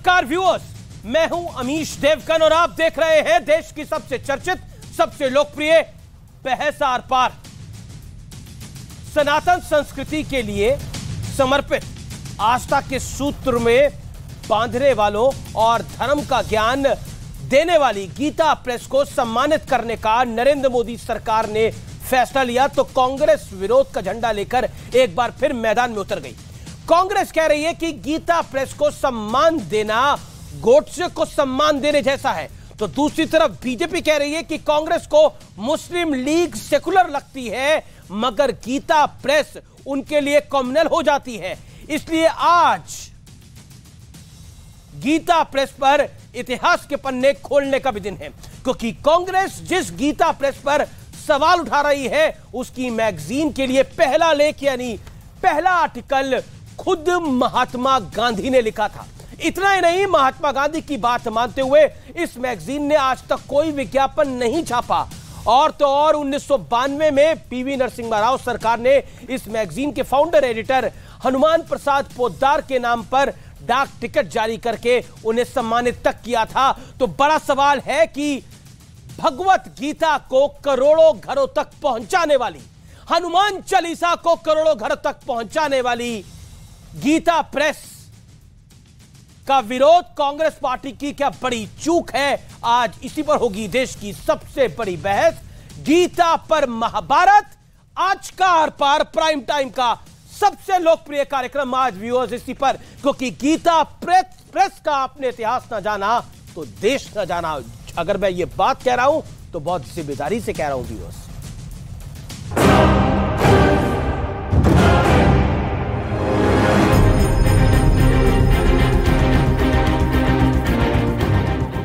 नमस्कार व्यूअर्स, मैं हूं अमीश देवगन और आप देख रहे हैं देश की सबसे चर्चित, सबसे लोकप्रिय बहस आर पार। सनातन संस्कृति के लिए समर्पित आस्था के सूत्र में बांधने वालों और धर्म का ज्ञान देने वाली गीता प्रेस को सम्मानित करने का नरेंद्र मोदी सरकार ने फैसला लिया तो कांग्रेस विरोध का झंडा लेकर एक बार फिर मैदान में उतर गई। कांग्रेस कह रही है कि गीता प्रेस को सम्मान देना गोडसे को सम्मान देने जैसा है, तो दूसरी तरफ बीजेपी कह रही है कि कांग्रेस को मुस्लिम लीग सेकुलर लगती है मगर गीता प्रेस उनके लिए कॉम्युनल हो जाती है। इसलिए आज गीता प्रेस पर इतिहास के पन्ने खोलने का भी दिन है, क्योंकि कांग्रेस जिस गीता प्रेस पर सवाल उठा रही है उसकी मैगजीन के लिए पहला लेख यानी पहला आर्टिकल खुद महात्मा गांधी ने लिखा था। इतना ही नहीं, महात्मा गांधी की बात मानते हुए इस मैगजीन ने आज तक कोई विज्ञापन नहीं छापा। और तो और 1992 में पीवी नरसिम्हा राव सरकार ने इस मैगजीन के फाउंडर एडिटर हनुमान प्रसाद पोद्दार के नाम पर डाक टिकट जारी करके उन्हें सम्मानित तक किया था। तो बड़ा सवाल है कि भगवत गीता को करोड़ों घरों तक पहुंचाने वाली, हनुमान चालीसा को करोड़ों घरों तक पहुंचाने वाली गीता प्रेस का विरोध कांग्रेस पार्टी की क्या बड़ी चूक है? आज इसी पर होगी देश की सबसे बड़ी बहस। गीता पर महाभारत, आज का आर पार प्राइम टाइम का सबसे लोकप्रिय कार्यक्रम आज व्यूअर्स इसी पर, क्योंकि गीता प्रेस का आपने इतिहास न जाना तो देश न जाना। अगर मैं ये बात कह रहा हूं तो बहुत जिम्मेदारी से कह रहा हूं व्यूअर्स।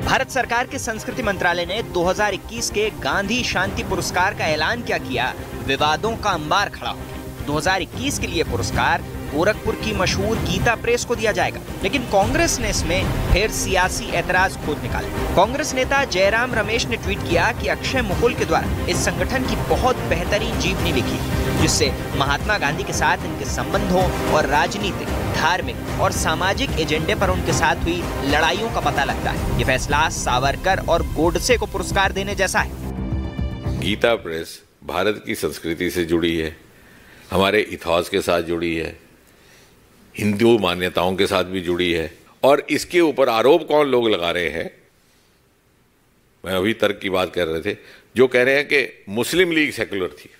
भारत सरकार के संस्कृति मंत्रालय ने 2021 के गांधी शांति पुरस्कार का ऐलान क्या किया? विवादों का अंबार खड़ा हो गया। 2021 के लिए पुरस्कार गोरखपुर की मशहूर गीता प्रेस को दिया जाएगा, लेकिन कांग्रेस ने इसमें फिर सियासी ऐतराज खोद निकाले। कांग्रेस नेता जयराम रमेश ने ट्वीट किया कि अक्षय मुकुल के द्वारा इस संगठन की बहुत बेहतरीन जीवनी लिखी, जिससे महात्मा गांधी के साथ इनके संबंधों और राजनीतिक, धार्मिक और सामाजिक एजेंडे पर उनके साथ हुई लड़ाइयों का पता लगता है। ये फैसला सावरकर और गोडसे को पुरस्कार देने जैसा है। गीता प्रेस भारत की संस्कृति से जुड़ी है, हमारे इतिहास के साथ जुड़ी है, हिंदू मान्यताओं के साथ भी जुड़ी है। और इसके ऊपर आरोप कौन लोग लगा रहे हैं? मैं अभी तर्क की बात कर रहे थे, जो कह रहे हैं कि मुस्लिम लीग सेकुलर थी।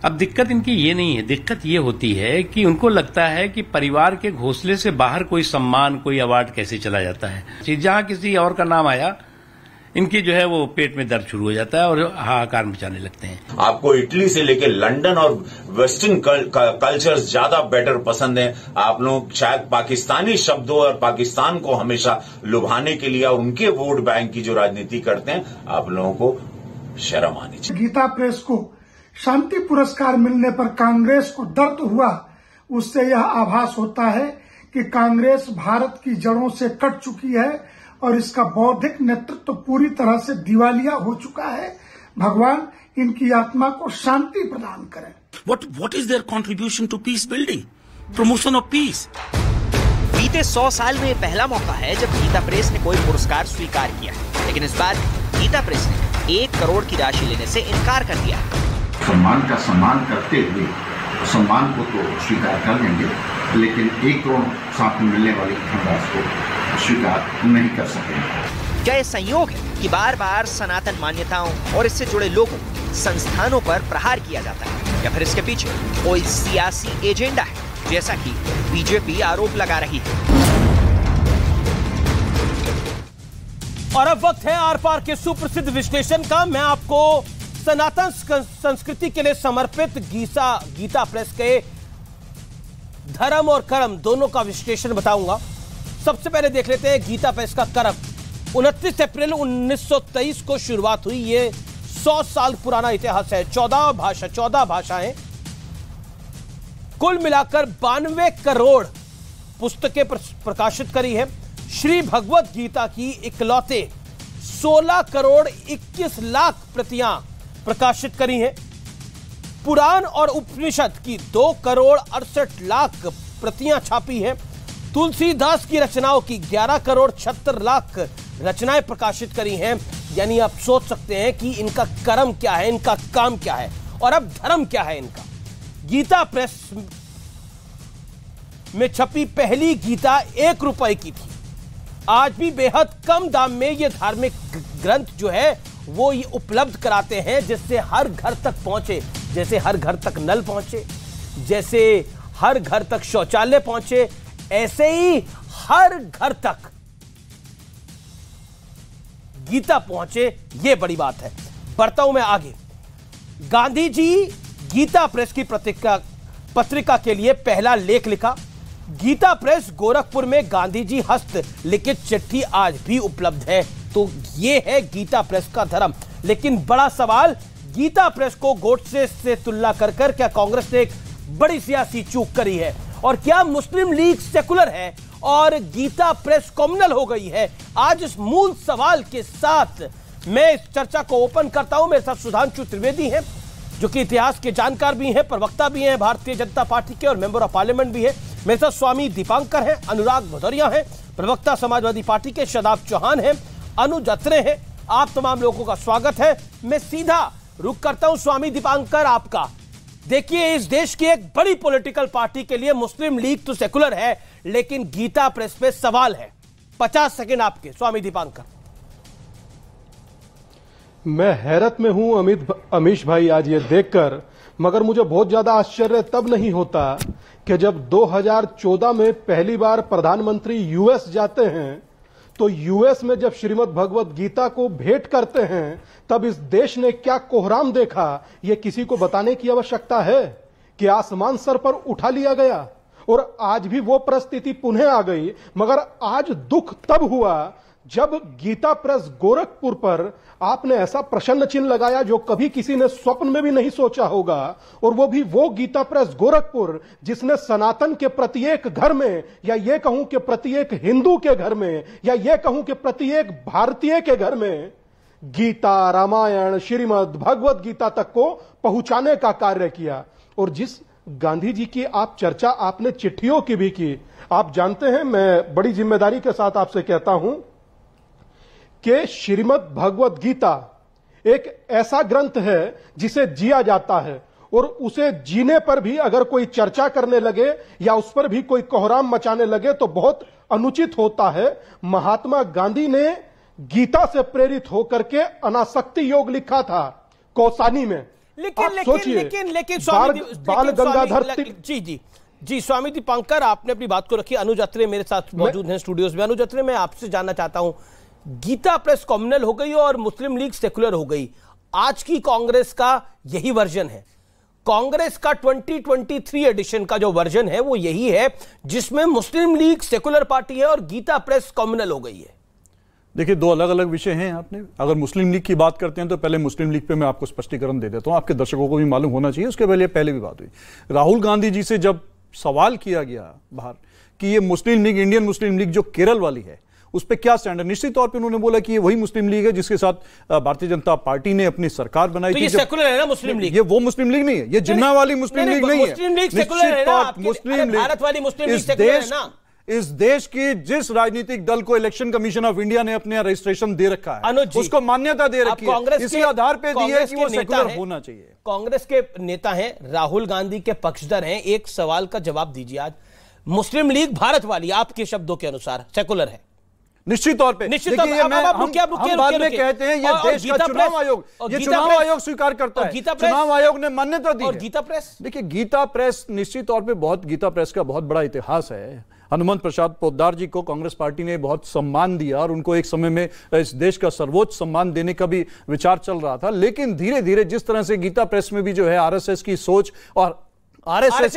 अब दिक्कत इनकी ये नहीं है, दिक्कत ये होती है कि उनको लगता है कि परिवार के घोंसले से बाहर कोई सम्मान, कोई अवार्ड कैसे चला जाता है। जहां किसी और का नाम आया, इनके जो है वो पेट में दर्द शुरू हो जाता है और हाहाकार मचाने लगते हैं। आपको इटली से लेकर लंदन और वेस्टर्न कल्चर्स ज्यादा बेटर पसंद है। आप लोग शायद पाकिस्तानी शब्दों और पाकिस्तान को हमेशा लुभाने के लिए और उनके वोट बैंक की जो राजनीति करते हैं, आप लोगों को शर्म आनी चाहिए। गीता प्रेस को शांति पुरस्कार मिलने पर कांग्रेस को दर्द हुआ, उससे यह आभास होता है कि कांग्रेस भारत की जड़ों से कट चुकी है और इसका बौद्धिक नेतृत्व पूरी तरह से दिवालिया हो चुका है। भगवान इनकी आत्मा को शांति प्रदान करें। What is their contribution to peace building? Promotion of peace. बीते 100 साल में पहला मौका है जब गीता प्रेस ने कोई पुरस्कार स्वीकार किया, लेकिन इस बार गीता प्रेस ने 1 करोड़ की राशि लेने से इनकार कर दिया। सम्मान का सम्मान करते हुए सम्मान को तो स्वीकार कर लेंगे, लेकिन 1 करोड़ साथ में मिलने वाली धनराशि को स्वीकार नहीं कर सकेंगे। क्या ये संयोग है कि बार बार सनातन मान्यताओं और इससे जुड़े लोगों, संस्थानों पर प्रहार किया जाता है, या फिर इसके पीछे कोई सियासी एजेंडा है, जैसा कि बीजेपी आरोप लगा रही है? और अब वक्त है आर पार के सुप्रसिद्ध विश्लेषण का। मैं आपको सनातन संस्कृति के लिए समर्पित गीता प्रेस के धर्म और कर्म दोनों का विश्लेषण बताऊंगा। सबसे पहले देख लेते हैं गीता प्रेस का कर्म। 29 अप्रैल 1923 को शुरुआत हुई। ये 100 साल पुराना इतिहास है। 14 भाषाएं, कुल मिलाकर 92 करोड़ पुस्तकें प्रकाशित करी है। श्री भगवत गीता की इकलौते 16 करोड़ 21 लाख प्रतियां प्रकाशित करी हैं। पुराण और उपनिषद की 2 करोड़ 68 लाख प्रतियां छापी हैं। तुलसीदास की रचनाओं की 11 करोड़ 76 लाख रचनाएं प्रकाशित करी हैं। यानी आप सोच सकते हैं कि इनका कर्म क्या है, इनका काम क्या है और अब धर्म क्या है इनका। गीता प्रेस में छपी पहली गीता 1 रुपए की थी। आज भी बेहद कम दाम में ये धार्मिक ग्रंथ जो है वो ये उपलब्ध कराते हैं, जिससे हर घर तक पहुंचे। जैसे हर घर तक नल पहुंचे, जैसे हर घर तक शौचालय पहुंचे, ऐसे ही हर घर तक गीता पहुंचे। ये बड़ी बात है। बढ़ता हूं मैं आगे। गांधी जी गीता प्रेस की पत्रिका के लिए पहला लेख लिखा। गीता प्रेस गोरखपुर में गांधी जी हस्त लिखित चिट्ठी आज भी उपलब्ध है। तो ये है गीता प्रेस का धर्म। लेकिन बड़ा सवाल, गीता प्रेस को गोडसे से तुलना कर क्या कांग्रेस ने एक बड़ी सियासी चूक करी है? और क्या मुस्लिम लीग सेकुलर है और गीता प्रेस कॉम्युनल हो गई है? आज इस मूल सवाल के साथ मैं इस चर्चा को ओपन करता हूं। मेरे साथ सुधांशु त्रिवेदी हैं, जो कि इतिहास के जानकार भी हैं, प्रवक्ता भी हैं भारतीय जनता पार्टी के और मेंबर ऑफ पार्लियामेंट भी है। मेरे साथ स्वामी दीपांकर हैं, अनुराग भदौरिया हैं, प्रवक्ता समाजवादी पार्टी के, शादाब चौहान हैं, अनुज अत्रे हैं। आप तमाम लोगों का स्वागत है। मैं सीधा रुख करता हूं स्वामी दीपांकर आपका। देखिए, इस देश की एक बड़ी पॉलिटिकल पार्टी के लिए मुस्लिम लीग तो सेकुलर है, लेकिन गीता प्रेस पे सवाल है। 50 सेकंड आपके, स्वामी दीपांकर। मैं हैरत में हूं अमीश भाई आज ये देखकर, मगर मुझे बहुत ज्यादा आश्चर्य तब नहीं होता कि जब 2014 में पहली बार प्रधानमंत्री यूएस जाते हैं तो यूएस में जब श्रीमद् भगवत गीता को भेंट करते हैं तब इस देश ने क्या कोहराम देखा, ये किसी को बताने की आवश्यकता है कि आसमान सर पर उठा लिया गया और आज भी वो परिस्थिति पुनः आ गई। मगर आज दुख तब हुआ जब गीता प्रेस गोरखपुर पर आपने ऐसा प्रश्न चिन्ह लगाया जो कभी किसी ने स्वप्न में भी नहीं सोचा होगा, और वो भी वो गीता प्रेस गोरखपुर जिसने सनातन के प्रत्येक घर में, या ये कहूं कि प्रत्येक हिंदू के घर में, या ये कहूं कि प्रत्येक भारतीय के घर में गीता, रामायण, श्रीमद् भगवत गीता तक को पहुंचाने का कार्य किया। और जिस गांधी जी की आप चर्चा आपने चिट्ठियों की भी की, आप जानते हैं, मैं बड़ी जिम्मेदारी के साथ आपसे कहता हूं कि श्रीमद् भगवत गीता एक ऐसा ग्रंथ है जिसे जिया जाता है, और उसे जीने पर भी अगर कोई चर्चा करने लगे या उस पर भी कोई कोहराम मचाने लगे तो बहुत अनुचित होता है। महात्मा गांधी ने गीता से प्रेरित होकर के अनासक्ति योग लिखा था कौसानी में। लेकिन बाल गंगाधर जी स्वामी दीपांकर, आपने अपनी बात को रखी। अनुज अत्रे मेरे साथ मौजूद हैं स्टूडियोज में। अनुज अत्रे, मैं आपसे जानना चाहता हूं, गीता प्रेस कॉम्युनल हो गई और मुस्लिम लीग सेकुलर हो गई। आज की कांग्रेस का यही वर्जन है। कांग्रेस का 2023 एडिशन का जो वर्जन है वो यही है, जिसमें मुस्लिम लीग सेकुलर पार्टी है और गीता प्रेस कॉम्युनल हो गई है। देखिए, दो अलग अलग विषय हैं। आपने अगर मुस्लिम लीग की बात करते हैं तो पहले मुस्लिम लीग पे मैं आपको स्पष्टीकरण दे देता हूं, आपके दर्शकों को भी मालूम होना चाहिए। उसके पहले भी बात हुई, राहुल गांधी जी से जब सवाल किया गया बाहर कि ये मुस्लिम लीग, इंडियन मुस्लिम लीग जो केरल वाली है, उस पर क्या स्टैंड है, निश्चित तौर पे उन्होंने बोला कि ये वही मुस्लिम लीग है जिसके साथ भारतीय जनता पार्टी ने अपनी सरकार बनाई थी। ये सेकुलर है ना मुस्लिम लीग? ये वो मुस्लिम लीग नहीं है, ये जिन्ना वाली मुस्लिम लीग नहीं है। मुस्लिम लीग सेकुलर है ना, मुस्लिम लीग, भारत वाली मुस्लिम लीग सेकुलर है ना। इस देश की जिस राजनीतिक दल को इलेक्शन कमिशन ऑफ इंडिया ने अपने रजिस्ट्रेशन दे रखा है, उसको मान्यता दे रखी है, इसी आधार पे दी है कि वो सेकुलर होना चाहिए। कांग्रेस के नेता हैं, राहुल गांधी के पक्षधर हैं। एक सवाल का जवाब दीजिए, आज मुस्लिम लीग भारत वाली आपके शब्दों के अनुसार सेकुलर है? निश्चित तौर पे, निश्चित तौर पे हम बाद में कहते हैं ये देश का चुनाव आयोग, ये चुनाव आयोग स्वीकार करता है, चुनाव आयोग ने मान्यता दी है। गीता प्रेस, देखिए गीता प्रेस निश्चित तौर पे गीता प्रेस का बहुत बड़ा इतिहास है। हनुमंत प्रसाद पोद्दार जी को कांग्रेस पार्टी ने बहुत सम्मान दिया और उनको एक समय में इस देश का सर्वोच्च सम्मान देने का भी विचार चल रहा था। लेकिन धीरे धीरे जिस तरह से गीता प्रेस में भी जो है आरएसएस की सोच और आरएसएस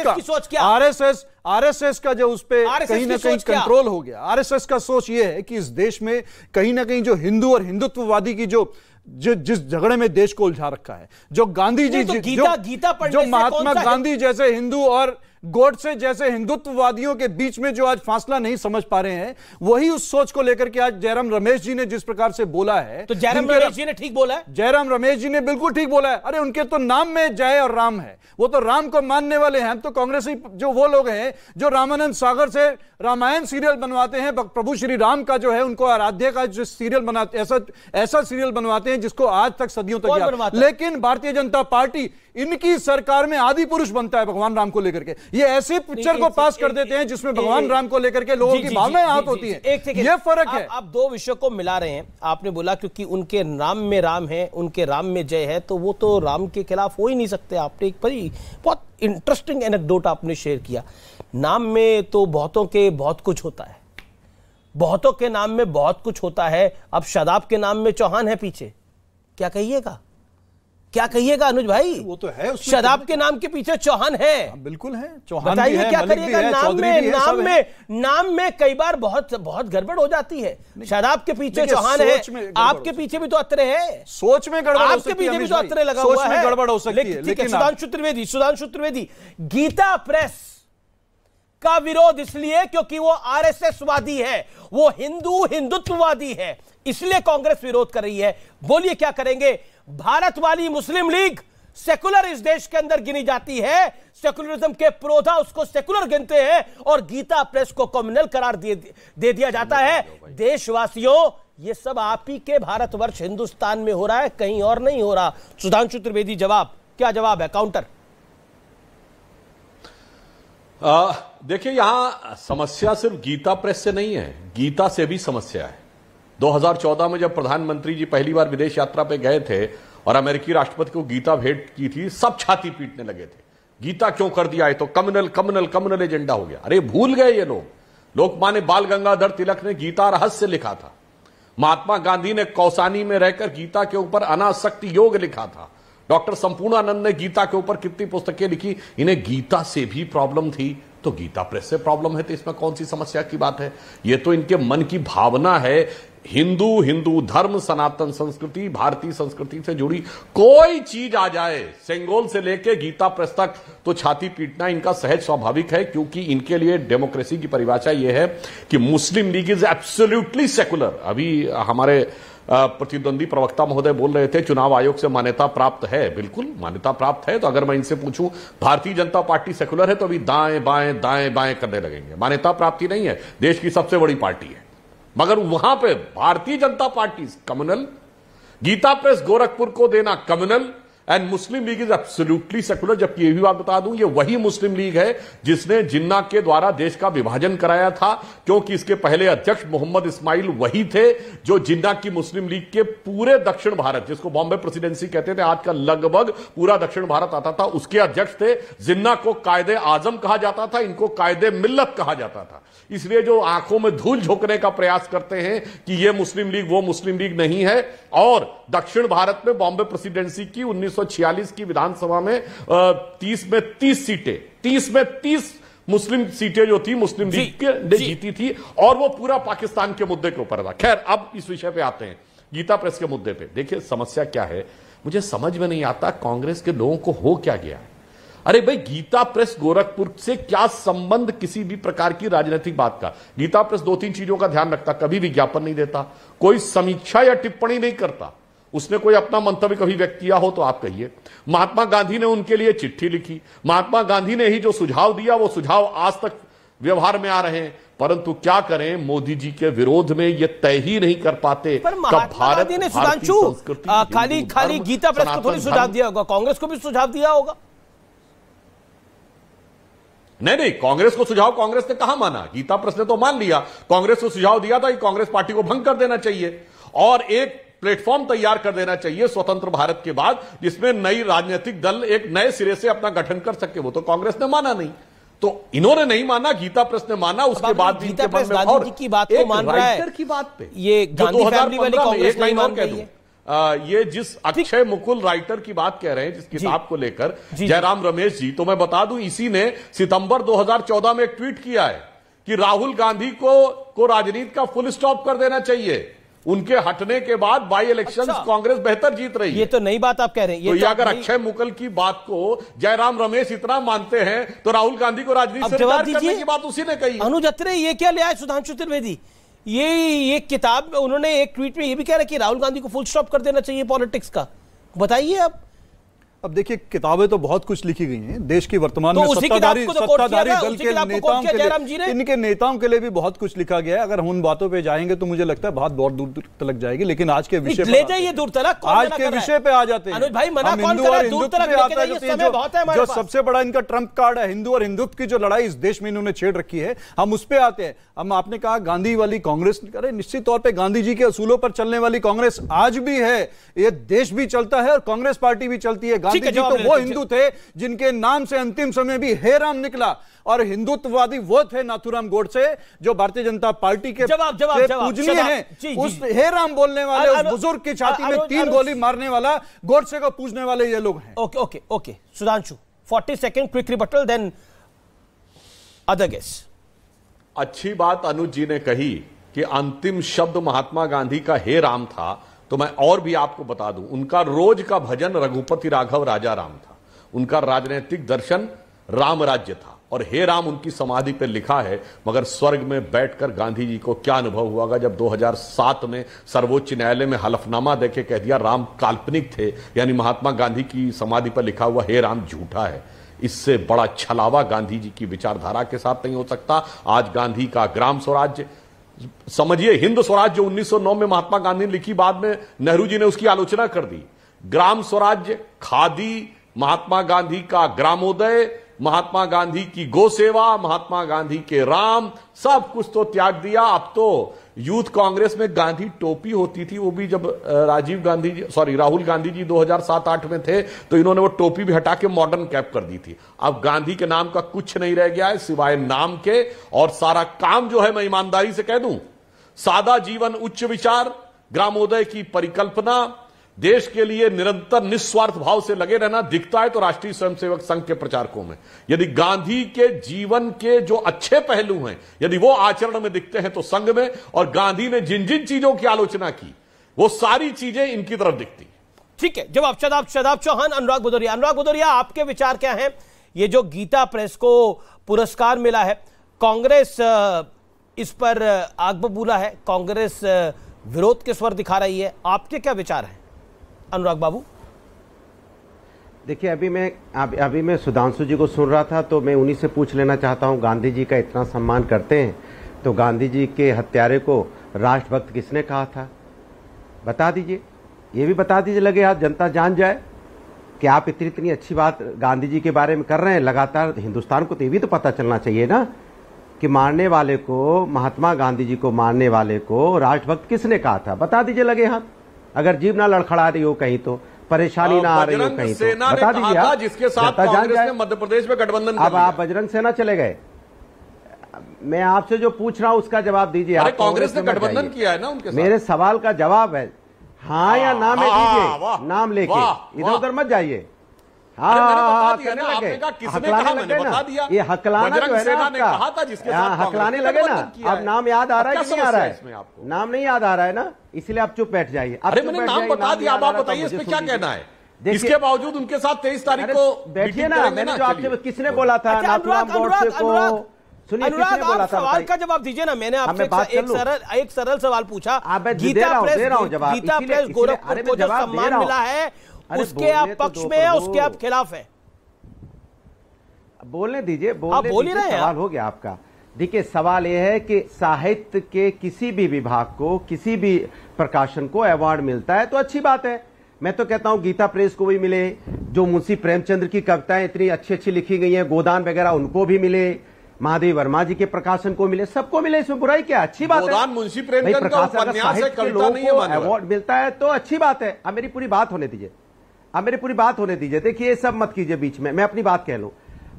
का जो उस पे कहीं ना कहीं कंट्रोल हो गया। आरएसएस का सोच ये है कि इस देश में कहीं ना कहीं जो हिंदू और हिंदुत्ववादी की जो जिस झगड़े में देश को उलझा रखा है, जो गांधी जी, तो गीता पढ़ने जो से महात्मा गांधी जैसे हिंदू और गोडसे जैसे हिंदुत्ववादियों के बीच में जो आज फासला नहीं समझ पा रहे हैं, वही उस सोच को लेकर के आज जयराम रमेश जी ने जिस प्रकार से बोला है, तो जयराम रमेश जी ने ठीक बोला है। जयराम रमेश जी ने बिल्कुल ठीक बोला है। अरे उनके तो नाम में जय और राम है, वो तो राम को मानने वाले हैं। हम तो कांग्रेसी जो वो लोग हैं जो रामानंद सागर से रामायण सीरियल बनवाते हैं, प्रभु श्री राम का जो है उनको आराध्य का जो सीरियल बनाते, ऐसा सीरियल बनवाते हैं जिसको आज तक सदियों तक याद। लेकिन भारतीय जनता पार्टी इनकी सरकार में आदि पुरुष बनता है भगवान राम को लेकर के। ये ऐसे पिक्चर को पास कर देते हैं जिसमें भगवान राम को लेकर के लोगों की भावनाएं आहत होती हैं। ये फर्क है। आप दो विषयों को मिला रहे हैं। आपने बोला क्योंकि उनके नाम में राम है, उनके राम में जय है, तो वो तो राम के खिलाफ हो ही नहीं सकते। आपने एक बड़ी बहुत इंटरेस्टिंग एनेक्डोट आपने शेयर किया। नाम में तो बहुतों के बहुत कुछ होता है, बहुतों के नाम में बहुत कुछ होता है। अब शादाब के नाम में चौहान है पीछे, क्या कहिएगा, क्या कहिएगा अनुज भाई? वो तो है, शादाब के नाम के पीछे चौहान है। बिल्कुल है, चौहान बताइए क्या करिएगा। नाम में कई बार बहुत गड़बड़ हो जाती है। शादाब के पीछे चौहान है, आपके पीछे भी तो अत्रे है, सोच में गड़बड़, आपके पीछे भी तो अत्रे लगा हुआ है, गड़बड़ हो सकती है। लेकिन सुधांशु त्रिवेदी, गीता प्रेस का विरोध इसलिए क्योंकि वो आरएसएस वादी है, वो हिंदुत्ववादी है, इसलिए कांग्रेस विरोध कर रही है। बोलिए क्या करेंगे? भारत वाली मुस्लिम लीग सेकुलर इस देश के अंदर गिनी जाती है, सेकुलरिज्म के प्रोधा उसको सेकुलर गिनते हैं, और गीता प्रेस को कम्युनल करार दे दिया जाता है। देशवासियों, ये सब आप ही के भारतवर्ष हिंदुस्तान में हो रहा है, कहीं और नहीं हो रहा। सुधांशु त्रिवेदी, जवाब क्या जवाब है? काउंटर। देखिए, यहां समस्या सिर्फ गीता प्रेस से नहीं है, गीता से भी समस्या है। 2014 में जब प्रधानमंत्री जी पहली बार विदेश यात्रा पे गए थे और अमेरिकी राष्ट्रपति को गीता भेंट की थी, सब छाती पीटने लगे थे, गीता क्यों कर दिया है, तो कम्युनल एजेंडा हो गया। अरे भूल गए ये लोग, लोकमान्य बाल गंगाधर तिलक ने गीता रहस्य लिखा था, महात्मा गांधी ने कौसानी में रहकर गीता के ऊपर अनासक्ति योग लिखा था, डॉक्टर संपूर्णानंद ने गीता के ऊपर कितनी पुस्तकें लिखी। इन्हें गीता से भी प्रॉब्लम थी, तो गीता प्रेस से प्रॉब्लम है, तो इसमें कौन सी समस्या की बात है? ये तो इनके मन की भावना है। हिंदू धर्म, सनातन संस्कृति, भारतीय संस्कृति से जुड़ी कोई चीज आ जाए, सेंगोल से लेके गीता प्रेस तक, तो छाती पीटना इनका सहज स्वाभाविक है, क्योंकि इनके लिए डेमोक्रेसी की परिभाषा यह है कि मुस्लिम लीग इज एब्सोल्युटली सेकुलर। अभी हमारे प्रतिद्वंदी प्रवक्ता महोदय बोल रहे थे चुनाव आयोग से मान्यता प्राप्त है। बिल्कुल मान्यता प्राप्त है। तो अगर मैं इनसे पूछूं भारतीय जनता पार्टी सेकुलर है, तो अभी दाएं बाएं करने लगेंगे। मान्यता प्राप्ति नहीं है, देश की सबसे बड़ी पार्टी है, मगर वहां पे भारतीय जनता पार्टी कम्युनल, गीता प्रेस गोरखपुर को देना communal, and Muslim League is absolutely secular. जबकि यह भी बात बता दूं, ये वही मुस्लिम लीग है जिसने जिन्ना के द्वारा देश का विभाजन कराया था, क्योंकि इसके पहले अध्यक्ष मोहम्मद इस्माइल वही थे जो जिन्ना की मुस्लिम लीग के पूरे दक्षिण भारत, जिसको बॉम्बे प्रेसिडेंसी कहते थे, आज का लगभग पूरा दक्षिण भारत आता था, उसके अध्यक्ष थे। जिन्ना को कायदे आजम कहा जाता था, इनको कायदे मिल्लत कहा जाता था। इसलिए जो आंखों में धूल झोंकने का प्रयास करते हैं कि यह मुस्लिम लीग वो मुस्लिम लीग नहीं है, और दक्षिण भारत में बॉम्बे प्रेसिडेंसी की 1946 की विधानसभा में 30 में 30 सीटें, 30 में 30 मुस्लिम सीटें जो थी मुस्लिम लीग ने जीती थी, और वो पूरा पाकिस्तान के मुद्दे के ऊपर था। खैर, अब इस विषय पे आते हैं, गीता प्रेस के मुद्दे पे। देखिए समस्या क्या है, मुझे समझ में नहीं आता कांग्रेस के लोगों को हो क्या गया है। अरे भाई, गीता प्रेस गोरखपुर से क्या संबंध किसी भी प्रकार की राजनीतिक बात का? गीता प्रेस 2-3 चीजों का ध्यान रखता, कभी विज्ञापन नहीं देता, कोई समीक्षा या टिप्पणी नहीं करता, उसने कोई अपना मंतव्य कभी व्यक्त किया हो तो आप कहिए। महात्मा गांधी ने उनके लिए चिट्ठी लिखी, महात्मा गांधी ने ही जो सुझाव दिया वो सुझाव आज तक व्यवहार में आ रहे हैं, परंतु क्या करें, मोदी जी के विरोध में ये तय ही नहीं कर पाते। पर महात्मा गांधी ने सुधांशु खाली गीता प्रेस को थोड़ी सुझाव दिया होगा, कांग्रेस को भी सुझाव दिया होगा। नहीं, कांग्रेस को सुझाव कांग्रेस ने कहां माना, गीता प्रेस ने तो मान लिया। कांग्रेस को सुझाव दिया था कि कांग्रेस पार्टी को भंग कर देना चाहिए और एक प्लेटफॉर्म तैयार कर देना चाहिए स्वतंत्र भारत के बाद, जिसमें नई राजनीतिक दल एक नए सिरे से अपना गठन कर सके। वो तो कांग्रेस ने माना नहीं, तो इन्होंने नहीं माना, गीता प्रेस ने माना। उसके बाद गीता प्रेस गांधी जी की बात को मान रहा है, की बात पे ये गांधी फैमिली वाली कांग्रेस नहीं मान रही है। ये जिस अक्षय मुकुल राइटर की बात कह रहे हैं, जिस किताब को लेकर जयराम रमेश जी, तो मैं बता दूं इसी ने सितंबर 2014 में एक ट्वीट किया है कि राहुल गांधी को राजनीति का फुल स्टॉप कर देना चाहिए। उनके हटने के बाद बाई इलेक्शंस कांग्रेस बेहतर जीत रही है। ये तो नई बात आप कह रहे हैं। तो ये अगर अक्षय मुकल की बात को जयराम रमेश इतना मानते हैं तो राहुल गांधी को राजनीति से रिटायर करने की बात उसी ने कही। अनुज अत्रे ये क्या ले आए सुधांशु त्रिवेदी? ये किताब उन्होंने एक ट्वीट में ये भी कह रहा है कि राहुल गांधी को फुल स्टॉप कर देना चाहिए पॉलिटिक्स का। बताइए आप। अब देखिए, किताबें तो बहुत कुछ लिखी गई हैं देश की वर्तमान तो में सत्ताधारी दल के नेताओं के लिए, इनके नेताओं के लिए भी बहुत कुछ लिखा गया है। अगर हम उन बातों पे जाएंगे तो मुझे लगता है बहुत दूर तलक जाएगी। लेकिन आज के विषय ले जाइए दूर तलक, आज के विषय पे आ जाते हैं। भाई मना कौन कर रहा है? दूर तलक लेके जाइए, समय बहुत है हमारे पास। जो सबसे बड़ा इनका ट्रम्प कार्ड है, हिंदू और हिंदुत्व की जो लड़ाई इस देश में इन्होंने छेड़ रखी है, हम उस पे आते हैं। हम आपने कहा गांधी वाली कांग्रेस, अरे निश्चित तौर पे गांधी जी के असूलों पर चलने वाली कांग्रेस आज भी है। ये देश भी चलता है और कांग्रेस पार्टी भी चलती है। गांधी जी तो वो हिंदू थे जिनके नाम से अंतिम समय भी हे राम निकला, और हिंदुत्ववादी वो थे नाथूराम गोडसे जो भारतीय जनता पार्टी के पूजनीय हैं। उस हे राम बोलने वाले उस बुजुर्ग की छाती में 3 गोली मारने वाला गोडसे को पूजने वाले ये लोग हैं। Okay Sudhanshu, 40 second quick rebuttal, then other guest. अच्छी बात अनुज जी ने कही कि अंतिम शब्द महात्मा गांधी का हे राम था, तो मैं और भी आपको बता दूं, उनका रोज का भजन रघुपति राघव राजा राम था। उनका राजनीतिक दर्शन राम राज्य था, और हे राम उनकी समाधि पर लिखा है। मगर स्वर्ग में बैठकर गांधी जी को क्या अनुभव हुआ जब 2007 में सर्वोच्च न्यायालय में हलफनामा देके कह दिया राम काल्पनिक थे, यानी महात्मा गांधी की समाधि पर लिखा हुआ हे राम झूठा है। इससे बड़ा छलावा गांधी जी की विचारधारा के साथ नहीं हो सकता। आज गांधी का ग्राम स्वराज्य, समझिए हिंद स्वराज जो 1909 में महात्मा गांधी ने लिखी, बाद में नेहरू जी ने उसकी आलोचना कर दी। ग्राम स्वराज्य, खादी, महात्मा गांधी का ग्रामोदय, महात्मा गांधी की गो सेवा, महात्मा गांधी के राम, सब कुछ तो त्याग दिया। अब तो यूथ कांग्रेस में गांधी टोपी होती थी, वो भी जब राहुल गांधी जी 2007-8 में थे तो इन्होंने वो टोपी भी हटा के मॉडर्न कैप कर दी थी। अब गांधी के नाम का कुछ नहीं रह गया है सिवाय नाम के, और सारा काम जो है मैं ईमानदारी से कह दूं, सादा जीवन, उच्च विचार, ग्रामोदय की परिकल्पना, देश के लिए निरंतर निस्वार्थ भाव से लगे रहना दिखता है तो राष्ट्रीय स्वयंसेवक संघ के प्रचारकों में। यदि गांधी के जीवन के जो अच्छे पहलू हैं यदि वो आचरण में दिखते हैं तो संघ में, और गांधी ने जिन जिन चीजों की आलोचना की वो सारी चीजें इनकी तरफ दिखती। ठीक है, जवाब शादाब चौहान। अनुराग भदौरिया, आपके विचार क्या हैं? ये जो गीता प्रेस को पुरस्कार मिला है, कांग्रेस इस पर आग बबूला है, कांग्रेस विरोध के स्वर दिखा रही है, आपके क्या विचार हैं अनुराग बाबू? देखिए, अभी मैं सुधांशु जी को सुन रहा था तो मैं उन्हीं से पूछ लेना चाहता हूं, गांधी जी का इतना सम्मान करते हैं तो गांधी जी के हत्यारे को राष्ट्रभक्त किसने कहा था? बता दीजिए, ये भी बता दीजिए, लगे हाथ जनता जान जाए कि आप इतनी अच्छी बात गांधी जी के बारे में कर रहे हैं लगातार। हिंदुस्तान को तो ये भी तो पता चलना चाहिए ना कि मारने वाले को, महात्मा गांधी जी को मारने वाले को राष्ट्रभक्त किसने कहा था? बता दीजिए लगे हाथ। अगर जीभ ना लड़खड़ा रही हो कहीं तो, परेशानी ना आ रही हो कहीं तो बता दीजिए आप, जिसके साथ कांग्रेस ने मध्य प्रदेश में गठबंधन। अब आप बजरंग सेना चले गए, मैं आपसे जो पूछ रहा हूं उसका जवाब दीजिए। आप कांग्रेस ने गठबंधन किया है ना उनके साथ। मेरे सवाल का जवाब है हाँ या ना में दीजिए, नाम लेके इधर उधर मत जाइए। ये हकलाना जो है ना आपका, हकलाने लगे ना। अब नाम याद आ रहा है कि नहीं आ रहा है? नाम नहीं याद आ रहा है ना, इसलिए आप चुप बैठ जाइए। अरे मैंने नाम बता दिया, अब आप बताइए इसमें क्या कहना है। इसके बावजूद उनके साथ 23 तारीख को बैठिए ना। मैंने जो आपसे, किसने बोला था नाथूराम गोडसे को? सुनिए, किसने बोला था? सवाल का जवाब दीजिए ना। मैंने आपसे एक सरल सवाल पूछा, गीता प्रेस गोरखपुर को जो सम्मान मिला है उसके आप पक्ष में है, उसके आप खिलाफ है? बोलने दीजिए, बोल रहे हैं। सवाल हो गया आपका। देखिए, सवाल यह है कि साहित्य के किसी भी विभाग को, किसी भी प्रकाशन को अवार्ड मिलता है तो अच्छी बात है। मैं तो कहता हूं गीता प्रेस को भी मिले, जो मुंशी प्रेमचंद्र की कविताएं इतनी अच्छी अच्छी लिखी गई हैं, गोदान वगैरह, उनको भी मिले, महादेव वर्मा जी के प्रकाशन को मिले, सबको मिले, इसमें बुराई क्या? अच्छी बात है। मुंशी प्रेमचंद्र का साहित्य के लोगों को अवार्ड मिलता है तो अच्छी बात है। अब मेरी पूरी बात होने दीजिए, देखिए, ये सब मत कीजिए बीच में, मैं अपनी बात कह लूं।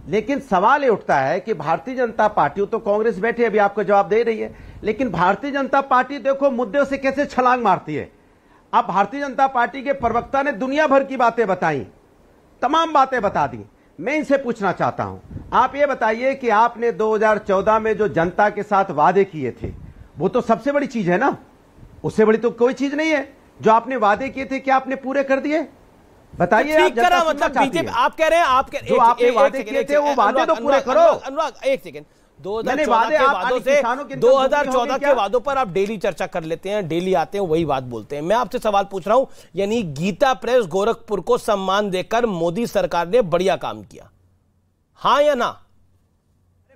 लेकिन सवाल ये उठता है कि भारतीय जनता पार्टी, तो कांग्रेस बैठी अभी आपको जवाब दे रही है, लेकिन भारतीय जनता पार्टी देखो मुद्दों से कैसे छलांग मारती है। अब भारतीय जनता पार्टी के प्रवक्ता ने दुनिया भर की बातें बताई, तमाम बातें बता दी। मैं इनसे पूछना चाहता हूं, आप ये बताइए कि आपने 2014 में जो जनता के साथ वादे किए थे वो तो सबसे बड़ी चीज है ना। उससे बड़ी तो कोई चीज नहीं है। जो आपने वादे किए थे क्या आपने पूरे कर दिए? बताइए। ठीक करा, मतलब बीजेपी आप कह रहे हैं, आप जो आपने वादे किए थे वो वादे तो पूरे करो। अनुराग एक सेकंड, 2014 के वादों से 2014 के वादों पर आप डेली चर्चा कर लेते हैं, डेली आते हैं वही बात बोलते हैं। मैं आपसे सवाल पूछ रहा हूं, यानी गीता प्रेस गोरखपुर को सम्मान देकर मोदी सरकार ने बढ़िया काम किया, हाँ या ना?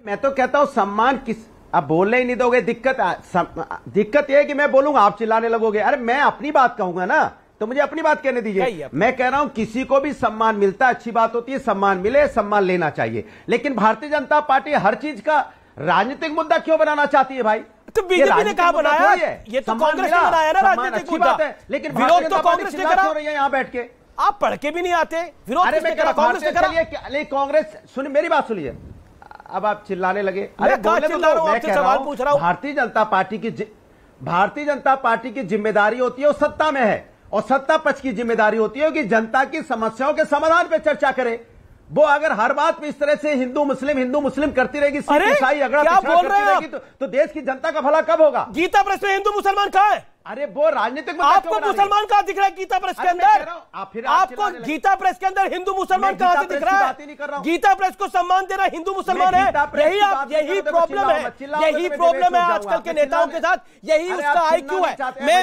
मैं तो कहता हूं सम्मान किस, आप बोलने ही नहीं दोगे। दिक्कत यह है कि मैं बोलूंगा आप चिल्लाने लगोगे। अरे मैं अपनी बात कहूंगा ना, तो मुझे अपनी बात कहने दीजिए। मैं कह रहा हूं किसी को भी सम्मान मिलता है, अच्छी बात होती है, सम्मान मिले, सम्मान लेना चाहिए। लेकिन भारतीय जनता पार्टी हर चीज का राजनीतिक मुद्दा क्यों बनाना चाहती है भाई? तो बीजेपी ने कहा बनाया, ये तो कांग्रेस ने बनाया ना राजनीतिक मुद्दा। लेकिन विरोध तो कांग्रेस ने करा। यहां बैठ के आप पढ़ के भी नहीं आते, विरोध किसने करा? कांग्रेस ने करा। कांग्रेस, सुनिए मेरी बात सुनिए, अब आप चिल्लाने लगे। अरे सवाल पूछ रहा हूं। भारतीय जनता पार्टी की जिम्मेदारी होती है वो सत्ता में है, और सत्ता पक्ष की जिम्मेदारी होती है कि जनता की समस्याओं के समाधान पे चर्चा करे। वो अगर हर बात पे इस तरह से हिंदू मुस्लिम करती रहेगी, सिख ईसाई अगड़ा पिछड़ा करती रहेगी, तो देश की जनता का भला कब होगा? गीता प्रेस में हिंदू मुसलमान कहाँ है? अरे वो राजनीतिक, आपको मुसलमान कहाँ दिख रहा है गीता प्रेस के अंदर? आपको गीता प्रेस के अंदर हिंदू मुसलमान कहाँ से दिख रहा है? गीता प्रेस को सम्मान देना हिंदू मुसलमान है, यही प्रॉब्लम है, यही प्रॉब्लम है आजकल के नेताओं के साथ, यही उसका IQ है।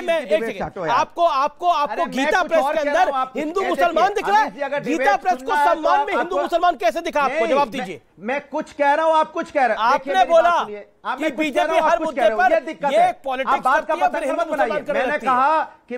मैं एक सेकंड, आपको गीता प्रेस के अंदर हिंदू मुसलमान दिख रहा है? गीता प्रेस को सम्मान में हिंदू मुसलमान कैसे दिखा? आपको जवाब दीजिए। मैं कुछ कह रहा हूं, आप कुछ कह रहे हैं। आपने बोला कि बीजेपी हर मुद्दे पर ये पॉलिटिक्स करती है, फिर हिंदू मुसलमान करने लगती है। मैंने कहा कि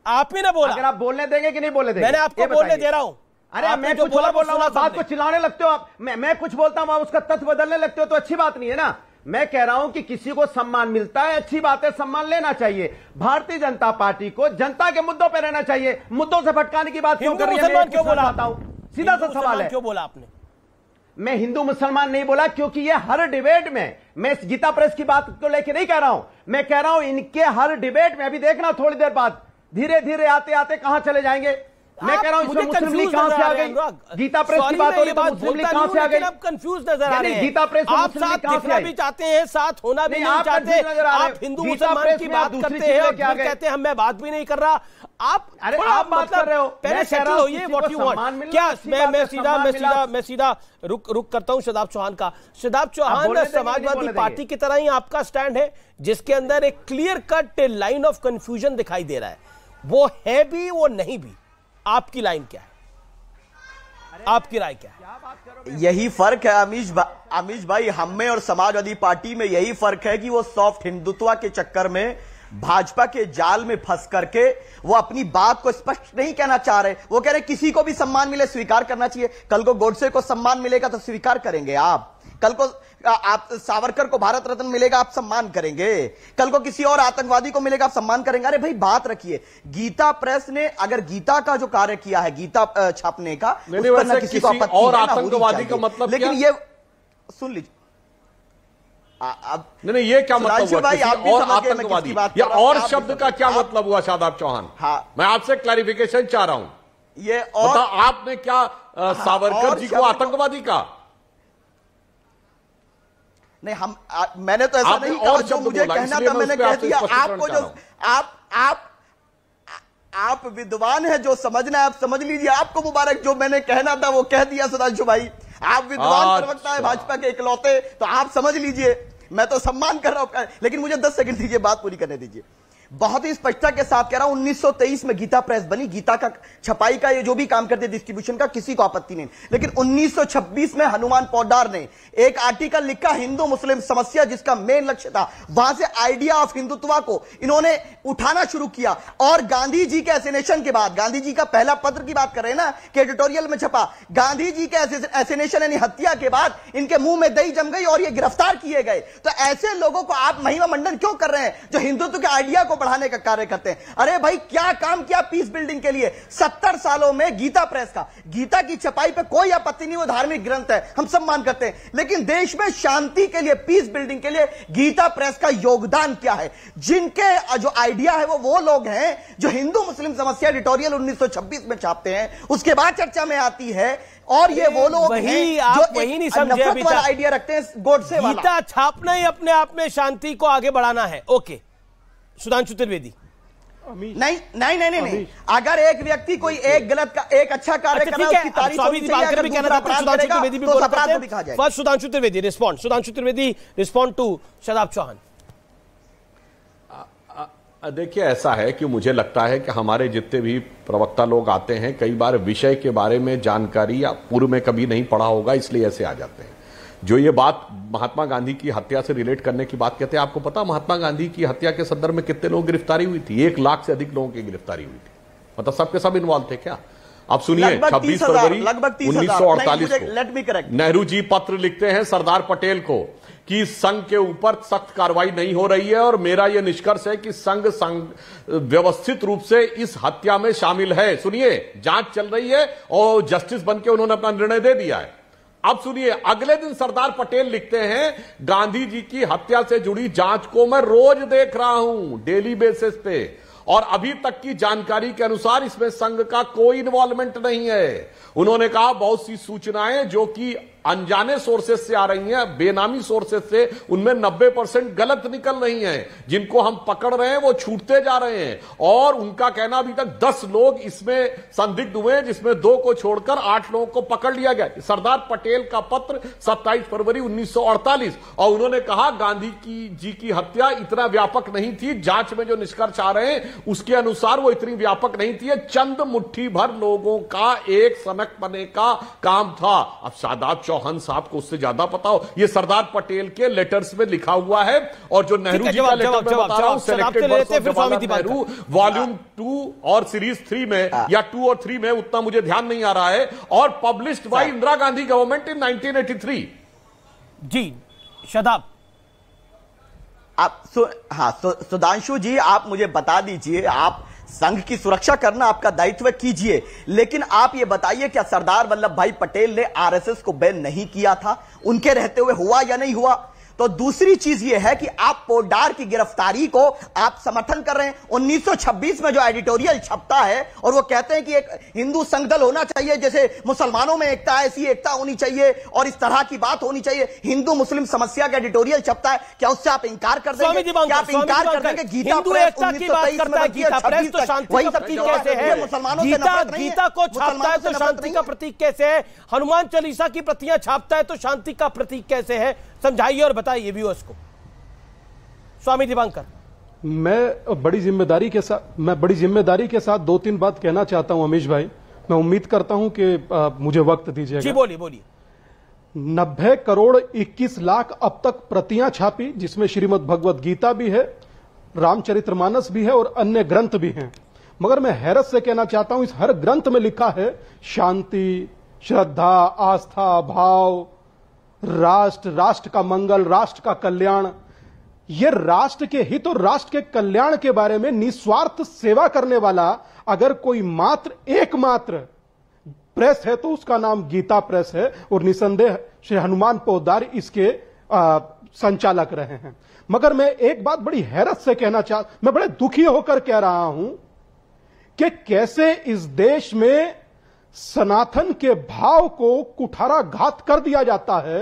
आप ही ने बोला, अगर आप बोलने देंगे कि नहीं बोलने देंगे? मैंने आपको बोलने दे रहा हूं। अरे मैं कुछ बोल रहा हूं, बात को चिल्लाने लगते हो आप। मैं कुछ बोलता हूं, आप उसका तथ्य बदलने लगते हो, तो अच्छी बात नहीं है ना। मैं कह रहा हूं कि किसी को सम्मान मिलता है, अच्छी बात है, सम्मान लेना चाहिए। भारतीय जनता पार्टी को जनता के मुद्दों पर रहना चाहिए, मुद्दों से भटकाने की बात क्यों कर रही है? क्यों बोला? सीधा सा सवाल है। क्यों बोला आपने? मैं हिंदू मुसलमान नहीं बोला, क्योंकि ये हर डिबेट में, मैं इस गीता प्रेस की बात को लेकर नहीं कह रहा हूं, मैं कह रहा हूं इनके हर डिबेट में, अभी देखना थोड़ी देर बाद धीरे धीरे आते आते कहां चले जाएंगे। मैं कह रहा हूं मुस्लिम लीग कहां से आ गई? गीता प्रेस की बात हो रही है, मुस्लिम लीग कहां से आ गई? आप कंफ्यूज नजर आ रहे हैं। गीता प्रेस आप साथ दिखना भी चाहते हैं, साथ होना भी नहीं चाहते। आप हिंदू मुसलमान की बात करते हैं और फिर कहते हैं मैं बात भी नहीं कर रहा। आप बात कर रहे हो, पहले सेटल होइए व्हाट यू वांट। क्या मैं सीधा रुक करता हूं शादाब चौहान का। शादाब चौहान, समाजवादी पार्टी की तरह ही आपका स्टैंड है, जिसके अंदर एक clear cut line of confusion दिखाई दे रहा है। वो है भी, वो नहीं भी। आपकी लाइन क्या है? आपकी राय क्या है? यही फर्क है अमीश भाई, हम में और समाजवादी पार्टी में यही फर्क है कि वो सॉफ्ट हिंदुत्व के चक्कर में भाजपा के जाल में फंस करके वो अपनी बात को स्पष्ट नहीं कहना चाह रहे। वो कह रहे किसी को भी सम्मान मिले स्वीकार करना चाहिए। कल को गोडसे को सम्मान मिलेगा तो स्वीकार करेंगे आप। कल को आप सावरकर को भारत रत्न मिलेगा, आप सम्मान करेंगे। कल को किसी और आतंकवादी को मिलेगा, आप सम्मान करेंगे। अरे भाई बात रखिए, गीता प्रेस ने अगर गीता का जो कार्य किया है, गीता छापने का, उस पर ना किसी को आपत्ति और आतंकवादी का मतलब, लेकिन ये सुन लीजिए अब नहीं, ये क्या मतलब हुआ? किसी और आतंकवादी या और शब्द का क्या मतलब हुआ शादाब चौहान? हाँ, मैं आपसे क्लैरिफिकेशन चाह रहा हूं। ये और आपने क्या सावरकर जी को आतंकवादी का? नहीं, मैंने तो ऐसा नहीं कहा। जो मुझे कहना था मैंने कह दिया। आपको जो आप विद्वान है, जो समझना है आप समझ लीजिए। आपको मुबारक, जो मैंने कहना था वो कह दिया सुधांशु भाई। आप विद्वान प्रवक्ता है भाजपा के इकलौते, तो आप समझ लीजिए। मैं तो सम्मान कर रहा हूं, लेकिन मुझे 10 सेकंड दीजिए, बात पूरी करने दीजिए। बहुत ही स्पष्टता के साथ कह रहा हूं, 1923 में गीता प्रेस बनी। गीता का छपाई का ये जो भी काम करते, डिस्ट्रीब्यूशन का, किसी को आपत्ति नहीं। लेकिन 1926 में हनुमान पौडार ने एक आर्टिकल लिखा, हिंदू मुस्लिम समस्या, जिसका मेन लक्ष्य था, वहां से आइडिया ऑफ हिंदुत्व को इन्होंने उठाना शुरू किया। और गांधी जी के एसिनेशन के बाद, गांधी जी का पहला पत्र की बात कर रहे हैं ना, कि एडिटोरियल में छपा, गांधी जी के एसिनेशन यानी हत्या के बाद इनके मुंह में दही जम गई और ये गिरफ्तार किए गए। तो ऐसे लोगों को आप महिमा मंडन क्यों कर रहे हैं, जो हिंदुत्व के आइडिया को बढ़ाने का कार्य करते हैं? अरे भाई क्या काम किया पीस बिल्डिंग के लिए 70 सालों में गीता प्रेस का? गीता की छपाई पे कोई आपत्ति नहीं, वो धार्मिक ग्रंथ है, हम सम्मान करते हैं। लेकिन देश में शांति के लिए, पीस बिल्डिंग के लिए गीता प्रेस का योगदान क्या है? जिनके जो आइडिया है वो लोग हैं जो हिंदू मुस्लिम समस्या एडिटोरियल 1926 में छापते हैं, उसके बाद चर्चा में आती है। और ये वो लोग हैं जो वही नहीं समझे अभी तक आइडिया रखते हैं गोडसे वाला। गीता छापना ही अपने आप में शांति को आगे बढ़ाना है। ओके, सुधांशु त्रिवेदी। नहीं। अगर एक व्यक्ति कोई एक गलत का एक अच्छा कार्य कर रहा है उसकी तारीफ होनी चाहिए, अगर दूसरा अपराध करेगा तो अपराध को भी कहा जाएगा। First Sudhanshu Trivedi respond. Sudhanshu Trivedi respond to Shadab Chauhan. देखिए, ऐसा है कि मुझे लगता है कि हमारे जितने भी प्रवक्ता लोग आते हैं, कई बार विषय के बारे में जानकारी या पूर्व में कभी नहीं पढ़ा होगा, इसलिए ऐसे आ जाते हैं। जो ये बात महात्मा गांधी की हत्या से रिलेट करने की बात कहते हैं, आपको पता महात्मा गांधी की हत्या के संदर्भ में कितने लोगों की गिरफ्तारी हुई थी? 1 लाख से अधिक लोगों की गिरफ्तारी हुई थी। मतलब सबके सब इन्वॉल्व थे क्या? आप सुनिए, 26 फरवरी 1948 को नेहरू जी पत्र लिखते हैं सरदार पटेल को कि संघ के ऊपर सख्त कार्रवाई नहीं हो रही है और मेरा यह निष्कर्ष है कि संघ व्यवस्थित रूप से इस हत्या में शामिल है। सुनिए, जांच चल रही है और जस्टिस बनके उन्होंने अपना निर्णय दे दिया है। अब सुनिए, अगले दिन सरदार पटेल लिखते हैं गांधी जी की हत्या से जुड़ी जांच को मैं रोज देख रहा हूं, डेली बेसिस पे, और अभी तक की जानकारी के अनुसार इसमें संघ का कोई इन्वॉल्वमेंट नहीं है। उन्होंने कहा बहुत सी सूचनाएं जो कि अनजाने सोर्सेस से आ रही हैं, बेनामी सोर्सेस से, उनमें 90% गलत निकल रही हैं। जिनको हम पकड़ रहे हैं वो छूटते जा रहे हैं। और उनका कहना अभी तक 10 लोग इसमें संदिग्ध हुए हैं, जिसमें 2 को छोड़कर 8 लोगों को पकड़ लिया गया। सरदार पटेल का पत्र 27 फरवरी 1948, और उन्होंने कहा गांधी जी की हत्या इतना व्यापक नहीं थी। जांच में जो निष्कर्ष आ रहे हैं उसके अनुसार वो इतनी व्यापक नहीं थी। चंद मुट्ठी भर लोगों का एक सनक बने का काम था। अब शादाब चौहान साहब को उससे ज्यादा पता हो, ये सरदार पटेल के लेटर्स में लिखा हुआ है। और जो नेहरू जी का लेटर में बता रहा हूं, selected words of Jawaharlal Nehru, volume 2 और सीरीज 3 में, या 2 और 3 में, उतना मुझे ध्यान नहीं आ रहा है, और published by Indira Gandhi government in 1983। जी शादाब, आप सुधांशु जी, आप मुझे बता दीजिए, आप संघ की सुरक्षा करना आपका दायित्व कीजिए, लेकिन आप ये बताइए क्या सरदार वल्लभ भाई पटेल ने आरएसएस को बैन नहीं किया था? उनके रहते हुए हुआ या नहीं हुआ? तो दूसरी चीज यह है कि आप पोद्दार की गिरफ्तारी को आप समर्थन कर रहे हैं। 1926 में जो एडिटोरियल छपता है और वो कहते हैं कि एक हिंदू संघदल होना चाहिए, जैसे मुसलमानों में एकता है ऐसी एकता होनी चाहिए और इस तरह की बात होनी चाहिए, हिंदू मुस्लिम समस्या का एडिटोरियल छपता है, क्या उससे आप इंकार कर देंगे? क्या आप इंकार कर देंगे? गीता प्रेस 1923 में बनती है, 26 तो शांति का प्रतीक कैसे है? मुसलमानों से नफरत नहीं है। गीता को छापता है तो शांति का प्रतीक कैसे है? हनुमान चालीसा की प्रतियां छापता है तो शांति का प्रतीक कैसे है? समझाइए और बताइए व्यूअर्स को। स्वामी दिवांकर, मैं बड़ी जिम्मेदारी के साथ 2-3 बात कहना चाहता हूं अमीश भाई। मैं उम्मीद करता हूं कि मुझे वक्त दीजिएगा। जी बोलिए। 90 करोड़ 21 लाख अब तक प्रतियां छापी, जिसमें श्रीमद् भगवत गीता भी है, रामचरितमानस भी है और अन्य ग्रंथ भी हैं। मगर मैं हैरत से कहना चाहता हूं, इस हर ग्रंथ में लिखा है शांति, श्रद्धा, आस्था, भाव, राष्ट्र का मंगल, राष्ट्र का कल्याण। यह राष्ट्र के हित और राष्ट्र के कल्याण के बारे में निस्वार्थ सेवा करने वाला अगर कोई एकमात्र प्रेस है तो उसका नाम गीता प्रेस है, और निसंदेह श्री हनुमान पोद्दार इसके संचालक रहे हैं। मगर मैं एक बात बड़ी हैरत से मैं बड़े दुखी होकर कह रहा हूं कि कैसे इस देश में सनातन के भाव को कुठाराघात कर दिया जाता है,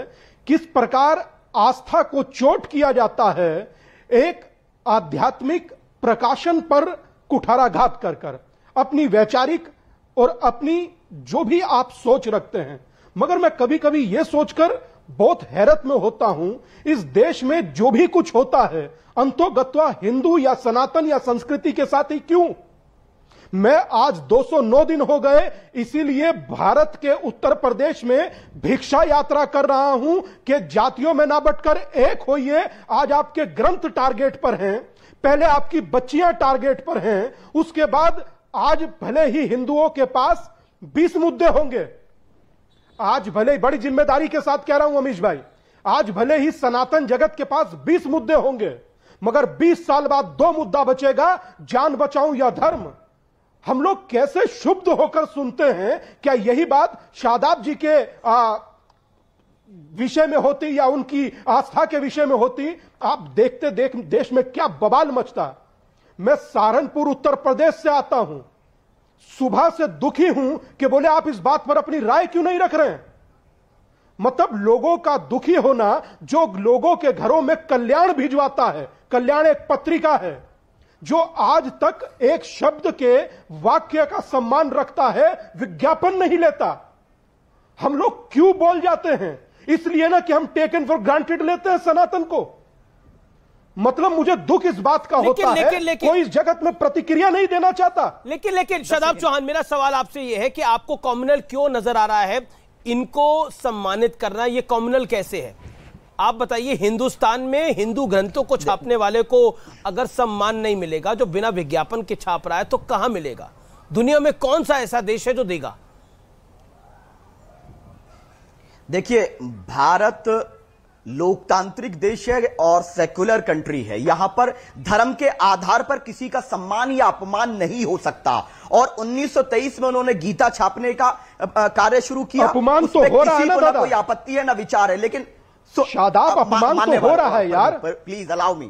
किस प्रकार आस्था को चोट किया जाता है, एक आध्यात्मिक प्रकाशन पर कुठाराघात कर अपनी वैचारिक और अपनी जो भी आप सोच रखते हैं। मगर मैं कभी कभी यह सोचकर बहुत हैरत में होता हूं, इस देश में जो भी कुछ होता है अंतोगत्वा हिंदू या सनातन या संस्कृति के साथ ही क्यों? मैं आज 209 दिन हो गए, इसीलिए भारत के उत्तर प्रदेश में भिक्षा यात्रा कर रहा हूं कि जातियों में ना बंटकर एक होइए। आज आपके ग्रंथ टारगेट पर हैं, पहले आपकी बच्चियां टारगेट पर हैं, उसके बाद आज भले ही हिंदुओं के पास 20 मुद्दे होंगे। आज भले, बड़ी जिम्मेदारी के साथ कह रहा हूं अमीश भाई, आज भले ही सनातन जगत के पास 20 मुद्दे होंगे, मगर 20 साल बाद 2 मुद्दा बचेगा, जान बचाऊं या धर्म। हम लोग कैसे शुद्ध होकर सुनते हैं? क्या यही बात शादाब जी के विषय में होती या उनकी आस्था के विषय में होती? आप देखते देश में क्या बवाल मचता। मैं सहारनपुर उत्तर प्रदेश से आता हूं, सुबह से दुखी हूं कि बोले आप इस बात पर अपनी राय क्यों नहीं रख रहे हैं? मतलब लोगों का दुखी होना, जो लोगों के घरों में कल्याण भिजवाता है, कल्याण एक पत्रिका है, जो आज तक एक शब्द के वाक्य का सम्मान रखता है, विज्ञापन नहीं लेता। हम लोग क्यों बोल जाते हैं? इसलिए ना कि हम टेकन फॉर ग्रांटेड लेते हैं सनातन को। मतलब मुझे दुख इस बात का होता है कोई इस जगत में प्रतिक्रिया नहीं देना चाहता। लेकिन शादाब चौहान, मेरा सवाल आपसे यह है कि आपको कॉम्युनल क्यों नजर आ रहा है? इनको सम्मानित करना ये कॉम्युनल कैसे है? आप बताइए, हिंदुस्तान में हिंदू ग्रंथों को छापने वाले को अगर सम्मान नहीं मिलेगा, जो बिना विज्ञापन के छाप रहा है, तो कहां मिलेगा? दुनिया में कौन सा ऐसा देश है जो देगा? देखिए, भारत लोकतांत्रिक देश है और सेक्युलर कंट्री है। यहां पर धर्म के आधार पर किसी का सम्मान या अपमान नहीं हो सकता। और 1923 में उन्होंने गीता छापने का कार्य शुरू किया। अपमान तो हो रहा है ना दादा, कोई आपत्ति है ना विचार है, लेकिन शादाब अपमान तो हो रहा है यार। प्लीज अलाउ मी,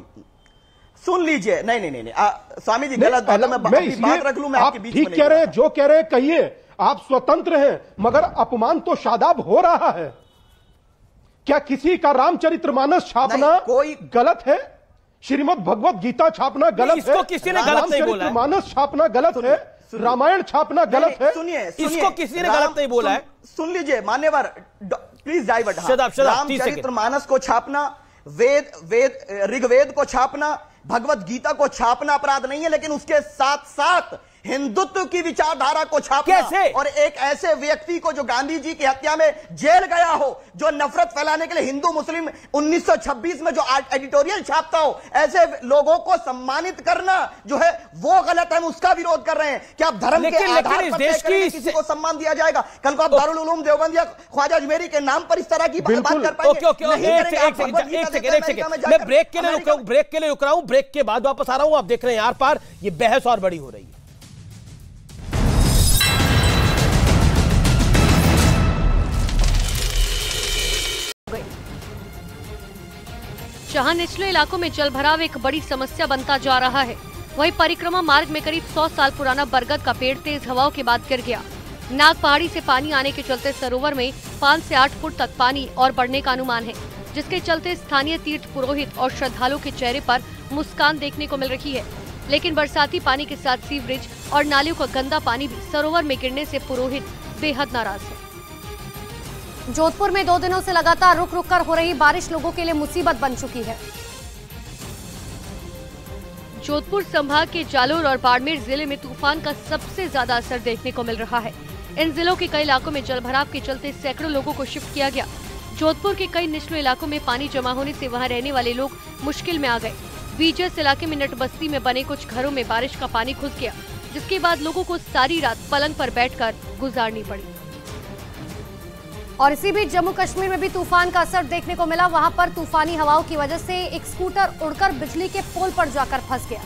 सुन लीजिए। नहीं, स्वामी जी गलत बात है, मैं बात रख लूं, मैं आपके बीच में ठीक कह रहे हैं, जो कह रहे हैं कहिए, आप स्वतंत्र हैं, मगर अपमान तो शादाब हो रहा है। क्या किसी का रामचरितमानस छापना कोई गलत है? श्रीमद् भगवत गीता छापना गलत है? किसी ने गलत नहीं बोला है। रामचरितमानस छापना गलत है? रामायण छापना गलत है? सुनिए, इसको किसी ने गलत नहीं बोला है। सुन लीजिए मान्यवर, प्लीज डाइवर्ट। रामचरितमानस को छापना, ऋग्वेद को छापना, भगवत गीता को छापना अपराध नहीं है, लेकिन उसके साथ साथ हिंदुत्व की विचारधारा को छापना कैसे? और एक ऐसे व्यक्ति को जो गांधी जी की हत्या में जेल गया हो, जो नफरत फैलाने के लिए हिंदू मुस्लिम 1926 में जो एडिटोरियल छापता हो, ऐसे लोगों को सम्मानित करना जो है वो गलत है। हम उसका विरोध कर रहे हैं कि आप धर्म के आधार पर किसी को सम्मान दिया जाएगा। कल को आप दारुल उलूम देवबंद या ख्वाजा अजमेरी के नाम पर इस तरह की बात कर पाएंगे? मैं ब्रेक के लिए रुक रहा हूं, ब्रेक के बाद वापस आ रहा हूं। आप देख रहे हैं आर पार, ये बहस और बड़ी हो रही है। जहां निचले इलाकों में जलभराव एक बड़ी समस्या बनता जा रहा है, वहीं परिक्रमा मार्ग में करीब 100 साल पुराना बरगद का पेड़ तेज हवाओं के बाद गिर गया। नाग पहाड़ी से पानी आने के चलते सरोवर में 5 से 8 फुट तक पानी और बढ़ने का अनुमान है, जिसके चलते स्थानीय तीर्थ पुरोहित और श्रद्धालुओं के चेहरे पर मुस्कान देखने को मिल रही है। लेकिन बरसाती पानी के साथ सीवरेज और नालियों का गंदा पानी भी सरोवर में गिरने से पुरोहित बेहद नाराज है। जोधपुर में 2 दिनों से लगातार रुक रुक कर हो रही बारिश लोगों के लिए मुसीबत बन चुकी है। जोधपुर संभाग के जालोर और बाड़मेर जिले में तूफान का सबसे ज्यादा असर देखने को मिल रहा है। इन जिलों के कई इलाकों में जलभराव के चलते सैकड़ों लोगों को शिफ्ट किया गया। जोधपुर के कई निचले इलाकों में पानी जमा होने से वहां रहने वाले लोग मुश्किल में आ गए। बीजस इलाके में नट बस्ती में बने कुछ घरों में बारिश का पानी घुस गया, जिसके बाद लोगों को सारी रात पलंग पर बैठकर गुजारनी पड़ी। और इसी बीच जम्मू कश्मीर में भी तूफान का असर देखने को मिला। वहां पर तूफानी हवाओं की वजह से एक स्कूटर उड़कर बिजली के पोल पर जाकर फंस गया।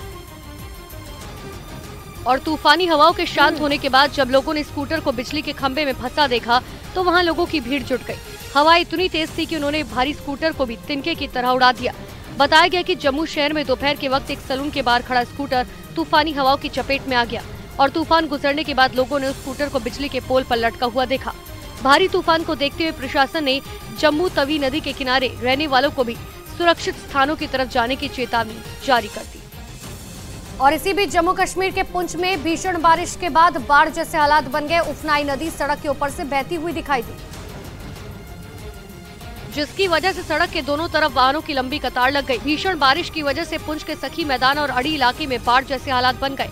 और तूफानी हवाओं के शांत होने के बाद जब लोगों ने स्कूटर को बिजली के खंभे में फंसा देखा तो वहां लोगों की भीड़ जुट गई। हवा इतनी तेज थी कि उन्होंने भारी स्कूटर को भी तिनके की तरह उड़ा दिया। बताया गया कि जम्मू शहर में दोपहर के वक्त एक सैलून के बाहर खड़ा स्कूटर तूफानी हवाओं की चपेट में आ गया और तूफान गुजरने के बाद लोगों ने उस स्कूटर को बिजली के पोल पर लटका हुआ देखा। भारी तूफान को देखते हुए प्रशासन ने जम्मू तवी नदी के किनारे रहने वालों को भी सुरक्षित स्थानों की तरफ जाने की चेतावनी जारी कर दी। और इसी बीच जम्मू कश्मीर के पुंछ में भीषण बारिश के बाद बाढ़ जैसे हालात बन गए। उफनाई नदी सड़क के ऊपर से बहती हुई दिखाई दी, जिसकी वजह से सड़क के दोनों तरफ वाहनों की लंबी कतार लग गई। भीषण बारिश की वजह से पुंछ के सखी मैदान और अड़ी इलाके में बाढ़ जैसे हालात बन गए।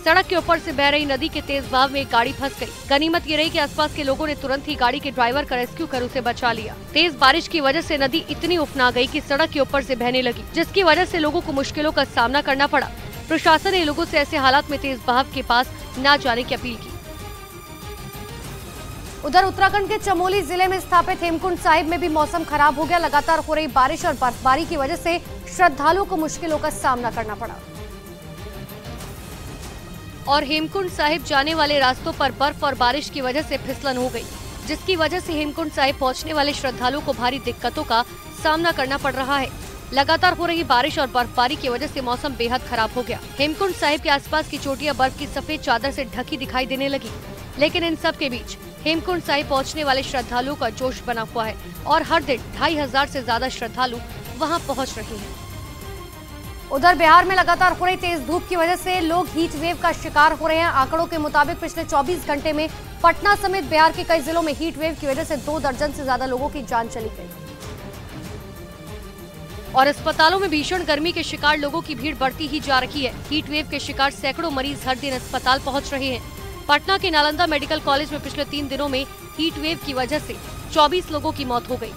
सड़क के ऊपर से बह रही नदी के तेज बहाव में एक गाड़ी फंस गई। गनीमत ये रही कि आसपास के लोगों ने तुरंत ही गाड़ी के ड्राइवर का रेस्क्यू कर उसे बचा लिया। तेज बारिश की वजह से नदी इतनी उफना गई कि सड़क के ऊपर से बहने लगी, जिसकी वजह से लोगों को मुश्किलों का सामना करना पड़ा। प्रशासन ने लोगों से ऐसे हालात में तेज बहाव के पास न जाने की अपील की। उधर उत्तराखंड के चमोली जिले में स्थापित हेमकुंड साहिब में भी मौसम खराब हो गया। लगातार हो रही बारिश और बर्फबारी की वजह से श्रद्धालुओं को मुश्किलों का सामना करना पड़ा। और हेमकुंड साहिब जाने वाले रास्तों पर बर्फ और बारिश की वजह से फिसलन हो गई, जिसकी वजह से हेमकुंड साहिब पहुंचने वाले श्रद्धालुओं को भारी दिक्कतों का सामना करना पड़ रहा है। लगातार हो रही बारिश और बर्फबारी की वजह से मौसम बेहद खराब हो गया। हेमकुंड साहिब के आसपास की चोटियां बर्फ की सफेद चादर से ढकी दिखाई देने लगी, लेकिन इन सब के बीच हेमकुंड साहिब पहुंचने वाले श्रद्धालुओं का जोश बना हुआ है और हर दिन 2500 से ज्यादा श्रद्धालु वहां पहुंच रहे हैं। उधर बिहार में लगातार हो रही तेज धूप की वजह से लोग हीट वेव का शिकार हो रहे हैं। आंकड़ों के मुताबिक पिछले 24 घंटे में पटना समेत बिहार के कई जिलों में हीट वेव की वजह से 2 दर्जन से ज्यादा लोगों की जान चली गई और अस्पतालों में भीषण गर्मी के शिकार लोगों की भीड़ बढ़ती ही जा रही है। हीट वेव के शिकार सैकड़ों मरीज हर दिन अस्पताल पहुंच रहे हैं। पटना के नालंदा मेडिकल कॉलेज में पिछले 3 दिनों में हीट वेव की वजह से 24 लोगों की मौत हो गई।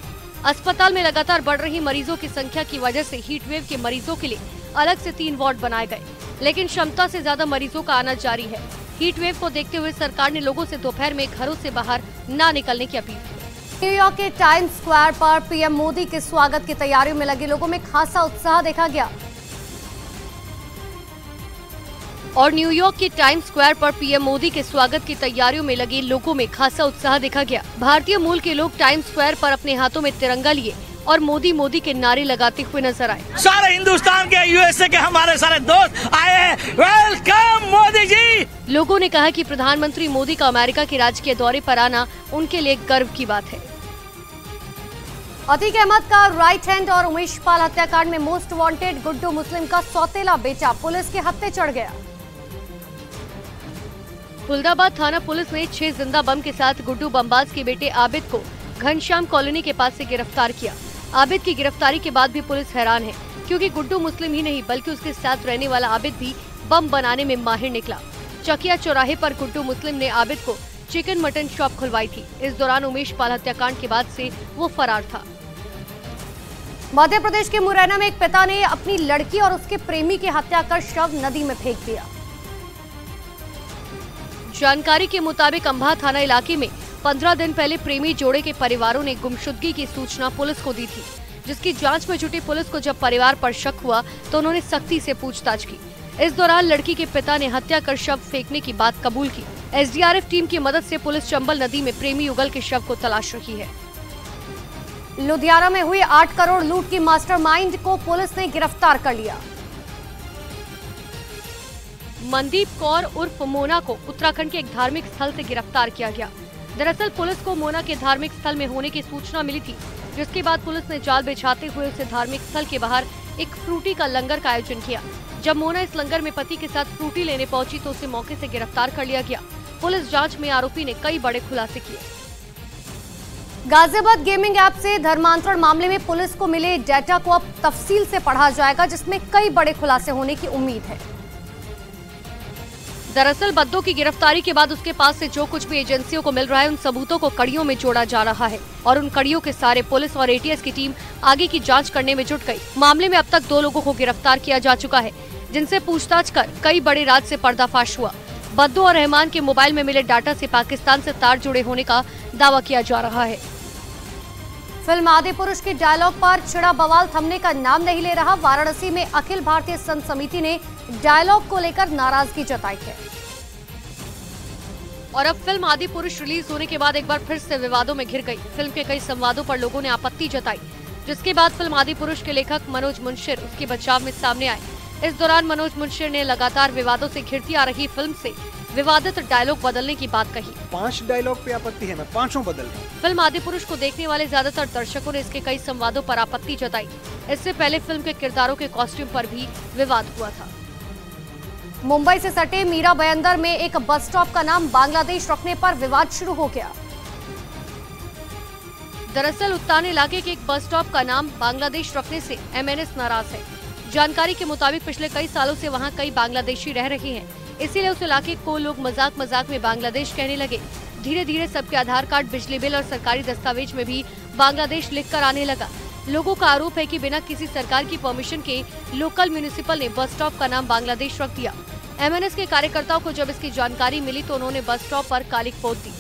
अस्पताल में लगातार बढ़ रही मरीजों की संख्या की वजह से हीट वेव के मरीजों के लिए अलग से 3 वार्ड बनाए गए, लेकिन क्षमता से ज्यादा मरीजों का आना जारी है। हीट वेव को देखते हुए सरकार ने लोगों से दोपहर में घरों से बाहर न निकलने की अपील की। न्यूयॉर्क के टाइम्स स्क्वायर पर पीएम मोदी के स्वागत की तैयारियों में लगे लोगों में खासा उत्साह देखा गया और न्यूयॉर्क के टाइम्स स्क्वायर पर पीएम मोदी के स्वागत की तैयारियों में लगे लोगों में खासा उत्साह देखा गया। भारतीय मूल के लोग टाइम्स स्क्वायर पर अपने हाथों में तिरंगा लिए और मोदी मोदी के नारे लगाते हुए नजर आए। सारे हिंदुस्तान के, यूएसए के हमारे सारे दोस्त आए हैं। वेलकम मोदी जी। लोगों ने कहा कि प्रधानमंत्री मोदी का अमेरिका के राजकीय दौरे पर आना उनके लिए गर्व की बात है। अतीक अहमद का राइट हैंड और उमेश पाल हत्याकांड में मोस्ट वांटेड गुड्डू मुस्लिम का सौतेला बेटा पुलिस के हत्थे चढ़ गया। फुलदाबाद थाना पुलिस ने 6 जिंदा बम के साथ गुड्डू बमबाज के बेटे आबिद को घनश्याम कॉलोनी के पास से गिरफ्तार किया। आबिद की गिरफ्तारी के बाद भी पुलिस हैरान है, क्योंकि गुड्डू मुस्लिम ही नहीं बल्कि उसके साथ रहने वाला आबिद भी बम बनाने में माहिर निकला। चकिया चौराहे पर गुड्डू मुस्लिम ने आबिद को चिकन मटन शॉप खुलवाई थी। इस दौरान उमेश पाल हत्याकांड के बाद से वो फरार था। मध्य प्रदेश के मुरैना में एक पिता ने अपनी लड़की और उसके प्रेमी की हत्या कर शव नदी में फेंक दिया। जानकारी के मुताबिक अंबा थाना इलाके में 15 दिन पहले प्रेमी जोड़े के परिवारों ने गुमशुदगी की सूचना पुलिस को दी थी, जिसकी जांच में जुटी पुलिस को जब परिवार पर शक हुआ तो उन्होंने सख्ती से पूछताछ की। इस दौरान लड़की के पिता ने हत्या कर शव फेंकने की बात कबूल की। एसडीआरएफ टीम की मदद से पुलिस चंबल नदी में प्रेमी युगल के शव को तलाश रही है। लुधियाना में हुई 8 करोड़ लूट की मास्टरमाइंड को पुलिस ने गिरफ्तार कर लिया। मनदीप कौर उर्फ मोना को उत्तराखंड के एक धार्मिक स्थल से गिरफ्तार किया गया। दरअसल पुलिस को मोना के धार्मिक स्थल में होने की सूचना मिली थी, जिसके बाद पुलिस ने जाल बिछाते हुए उसे धार्मिक स्थल के बाहर एक फ्रूटी का लंगर का आयोजन किया। जब मोना इस लंगर में पति के साथ फ्रूटी लेने पहुंची तो उसे मौके से गिरफ्तार कर लिया गया। पुलिस जांच में आरोपी ने कई बड़े खुलासे किए। गाजियाबाद गेमिंग ऐप से धर्मांतरण मामले में पुलिस को मिले डेटा को अब तफसील से पढ़ा जाएगा, जिसमें कई बड़े खुलासे होने की उम्मीद है। दरअसल बद्दो की गिरफ्तारी के बाद उसके पास से जो कुछ भी एजेंसियों को मिल रहा है उन सबूतों को कड़ियों में जोड़ा जा रहा है और उन कड़ियों के सारे पुलिस और एटीएस की टीम आगे की जांच करने में जुट गई। मामले में अब तक 2 लोगों को गिरफ्तार किया जा चुका है, जिनसे पूछताछ कर कई बड़े राज से पर्दाफाश हुआ। बद्दो और रहमान के मोबाइल में मिले डाटा से पाकिस्तान से तार जुड़े होने का दावा किया जा रहा है। फिल्म आदिपुरुष के डायलॉग पर छिड़ा बवाल थमने का नाम नहीं ले रहा। वाराणसी में अखिल भारतीय संत समिति ने डायलॉग को लेकर नाराजगी जताई है और अब फिल्म आदिपुरुष रिलीज होने के बाद एक बार फिर से विवादों में घिर गई। फिल्म के कई संवादों पर लोगों ने आपत्ति जताई, जिसके बाद फिल्म आदिपुरुष के लेखक मनोज मुंशिर उसके बचाव में सामने आए। इस दौरान मनोज मुंशिर ने लगातार विवादों से घिरती आ रही फिल्म से विवादित डायलॉग बदलने की बात कही। 5 डायलॉग पे आपत्ति है, मैं 5 बदल रहा हूं। फिल्म आदिपुरुष को देखने वाले ज्यादातर दर्शकों ने इसके कई संवादों पर आपत्ति जताई। इससे पहले फिल्म के किरदारों के कॉस्ट्यूम पर भी विवाद हुआ था। मुंबई से सटे मीरा भयंदर में एक बस स्टॉप का नाम बांग्लादेश रखने पर विवाद शुरू हो गया। दरअसल उत्तान इलाके के एक बस स्टॉप का नाम बांग्लादेश रखने से एमएनएस नाराज है। जानकारी के मुताबिक पिछले कई सालों से वहां कई बांग्लादेशी रह रहे हैं, इसीलिए उस इलाके को लोग मजाक मजाक में बांग्लादेश कहने लगे। धीरे धीरे सबके आधार कार्ड, बिजली बिल और सरकारी दस्तावेज में भी बांग्लादेश लिखकर आने लगा। लोगों का आरोप है कि बिना किसी सरकार की परमिशन के लोकल म्यूनिसिपल ने बस स्टॉप का नाम बांग्लादेश रख दिया। एमएनएस के कार्यकर्ताओं को जब इसकी जानकारी मिली तो उन्होंने बस स्टॉप पर कालिक पोत दी।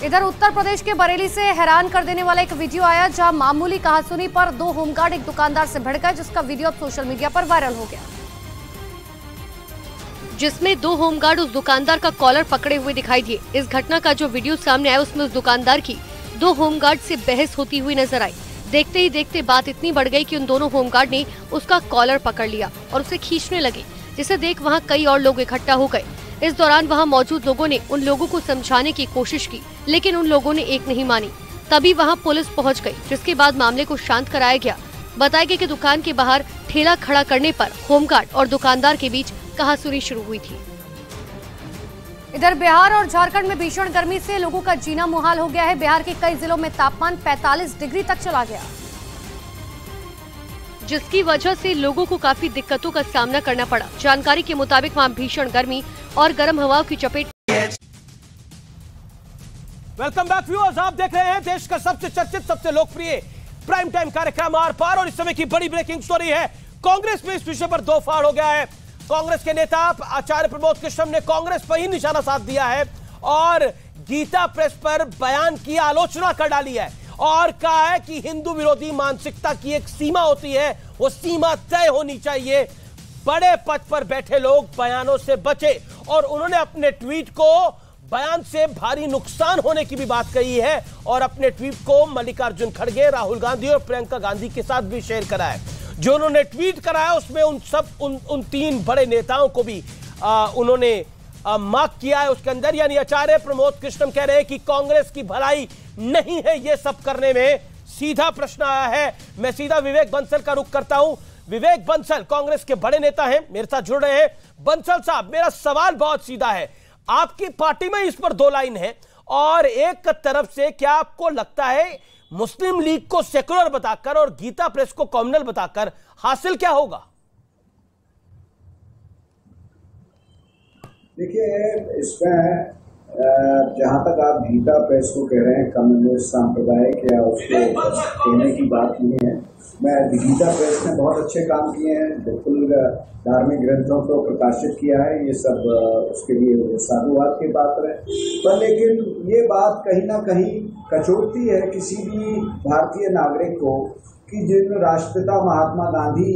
इधर उत्तर प्रदेश के बरेली से हैरान कर देने वाला एक वीडियो आया, जहां मामूली कहासुनी पर 2 होमगार्ड एक दुकानदार से भिड़ गए, जिसका वीडियो अब सोशल मीडिया पर वायरल हो गया, जिसमें 2 होमगार्ड उस दुकानदार का कॉलर पकड़े हुए दिखाई दिए। इस घटना का जो वीडियो सामने आया उसमें उस दुकानदार की 2 होमगार्ड से बहस होती हुई नजर आई। देखते ही देखते बात इतनी बढ़ गई कि उन दोनों होमगार्ड ने उसका कॉलर पकड़ लिया और उसे खींचने लगे, जिसे देख वहां कई और लोग इकट्ठा हो गए। इस दौरान वहां मौजूद लोगों ने उन लोगों को समझाने की कोशिश की, लेकिन उन लोगों ने एक नहीं मानी। तभी वहां पुलिस पहुंच गई, जिसके बाद मामले को शांत कराया गया। बताया गया कि दुकान के बाहर ठेला खड़ा करने पर होमगार्ड और दुकानदार के बीच कहासुनी शुरू हुई थी। इधर बिहार और झारखंड में भीषण गर्मी से लोगों का जीना मुहाल हो गया है। बिहार के कई जिलों में तापमान 45 डिग्री तक चला गया, जिसकी वजह से लोगों को काफी दिक्कतों का सामना करना पड़ा। जानकारी के मुताबिक वहां भीषण गर्मी और गर्म हवाओं की चपेट। वेलकम बैक व्यूअर्स, आप देख रहे हैं देश का सबसे चर्चित, सबसे लोकप्रिय प्राइम टाइम कार्यक्रम आर पार। और इस समय की बड़ी ब्रेकिंग स्टोरी है, कांग्रेस में इस विषय पर दो फाड़ हो गया है। कांग्रेस के नेता आचार्य प्रमोद कृष्णम ने कांग्रेस पर ही निशाना साध दिया है और गीता प्रेस पर बयान की आलोचना कर डाली है और कहा है कि हिंदू विरोधी मानसिकता की एक सीमा होती है, वो सीमा तय होनी चाहिए। बड़े पद पर बैठे लोग बयानों से बचे और उन्होंने अपने ट्वीट को बयान से भारी नुकसान होने की भी बात कही है और अपने ट्वीट को मल्लिकार्जुन खड़गे, राहुल गांधी और प्रियंका गांधी के साथ भी शेयर करा है। जो उन्होंने ट्वीट कराया उसमें उन तीन बड़े नेताओं को भी उन्होंने मार्क किया है उसके अंदर। यानी आचार्य प्रमोद कृष्णम कह रहे हैं कि कांग्रेस की भलाई नहीं है ये सब करने में। सीधा प्रश्न आया है, मैं सीधा विवेक बंसल का रुख करता हूं। विवेक बंसल कांग्रेस के बड़े नेता हैं, मेरे साथ जुड़ रहे हैं। बंसल साहब, मेरा सवाल बहुत सीधा है, आपकी पार्टी में इस पर दो लाइन है और एक तरफ से क्या आपको लगता है मुस्लिम लीग को सेकुलर बताकर और गीता प्रेस को कॉम्युनल बताकर हासिल क्या होगा? देखिए, इसमें जहां तक आप गीता प्रेस को कह रहे हैं कम्युनिस्ट सांप्रदायिक या उसको कहने की बात नहीं है। मैं गीता प्रेस ने बहुत अच्छे काम किए हैं, बिल्कुल धार्मिक ग्रंथों को प्रकाशित किया है, ये सब उसके लिए साधुवाद के पात्र है। पर लेकिन ये बात कहीं ना कहीं कचोटती है किसी भी भारतीय नागरिक को कि जिन राष्ट्रपिता महात्मा गांधी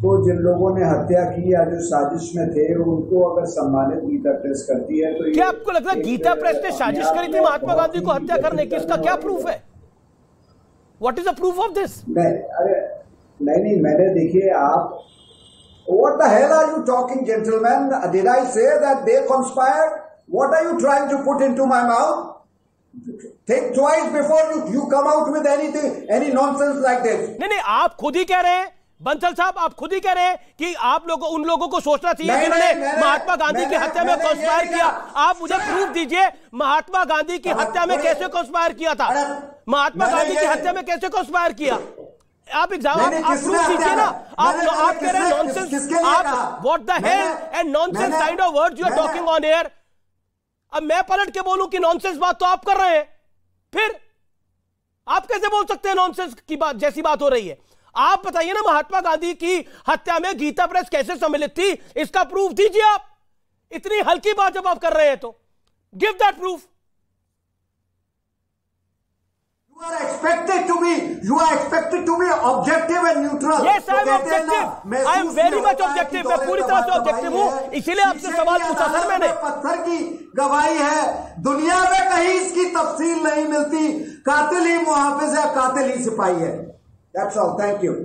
को जिन लोगों ने हत्या की या जो साजिश में थे उनको अगर सम्मानित गीता प्रेस करती है तो क्या आपको लगता है गीता प्रेस ने साजिश करी थी महात्मा गांधी को हत्या करने की? इसका क्या प्रूफ है? What is the proof of this? नहीं, मैंने देखिए आप What the hell are you talking, gentlemen? Did I say that they conspired? What are you trying to put into my mouth? Think twice before you come out with anything, any nonsense like this. नहीं, आप खुद ही कह रहे हैं बंसल साहब, आप खुद ही कह रहे हैं कि आप लोगों उन लोगों को सोचना चाहिए जिन्होंने महात्मा गांधी की हत्या में कंस्पायर किया। आप मुझे प्रूफ दीजिए महात्मा गांधी की हत्या में कैसे कंस्पायर किया था, महात्मा गांधी की हत्या में कैसे कंस्पायर किया? आप एग्जाम आप प्रूफ दीजिए ना। आप कह रहे हैं नॉनसेंस, आप what the hell and nonsense kind of words you are talking on air. अब मैं पलट के बोलूं कि नॉनसेंस बात तो आप कर रहे हैं, फिर आप कैसे बोल सकते हैं नॉनसेंस की बात जैसी बात हो रही है? आप बताइए ना महात्मा गांधी की हत्या में गीता प्रेस कैसे सम्मिलित थी, इसका प्रूफ दीजिए आप। इतनी हल्की बात जब आप कर रहे हैं तो give that proof. You are expected to be objective and neutral. Yes, I am objective. I am very much objective. मैं पूरी तरह से ऑब्जेक्टिव हूं, इसीलिए आपसे सवाल पूछा सर मैंने। पत्थर की गवाही है, दुनिया में कहीं इसकी तफसील नहीं मिलती। कातिल ही मुहाफिज है, कातिल ही सिपाही है। That's all. Thank you.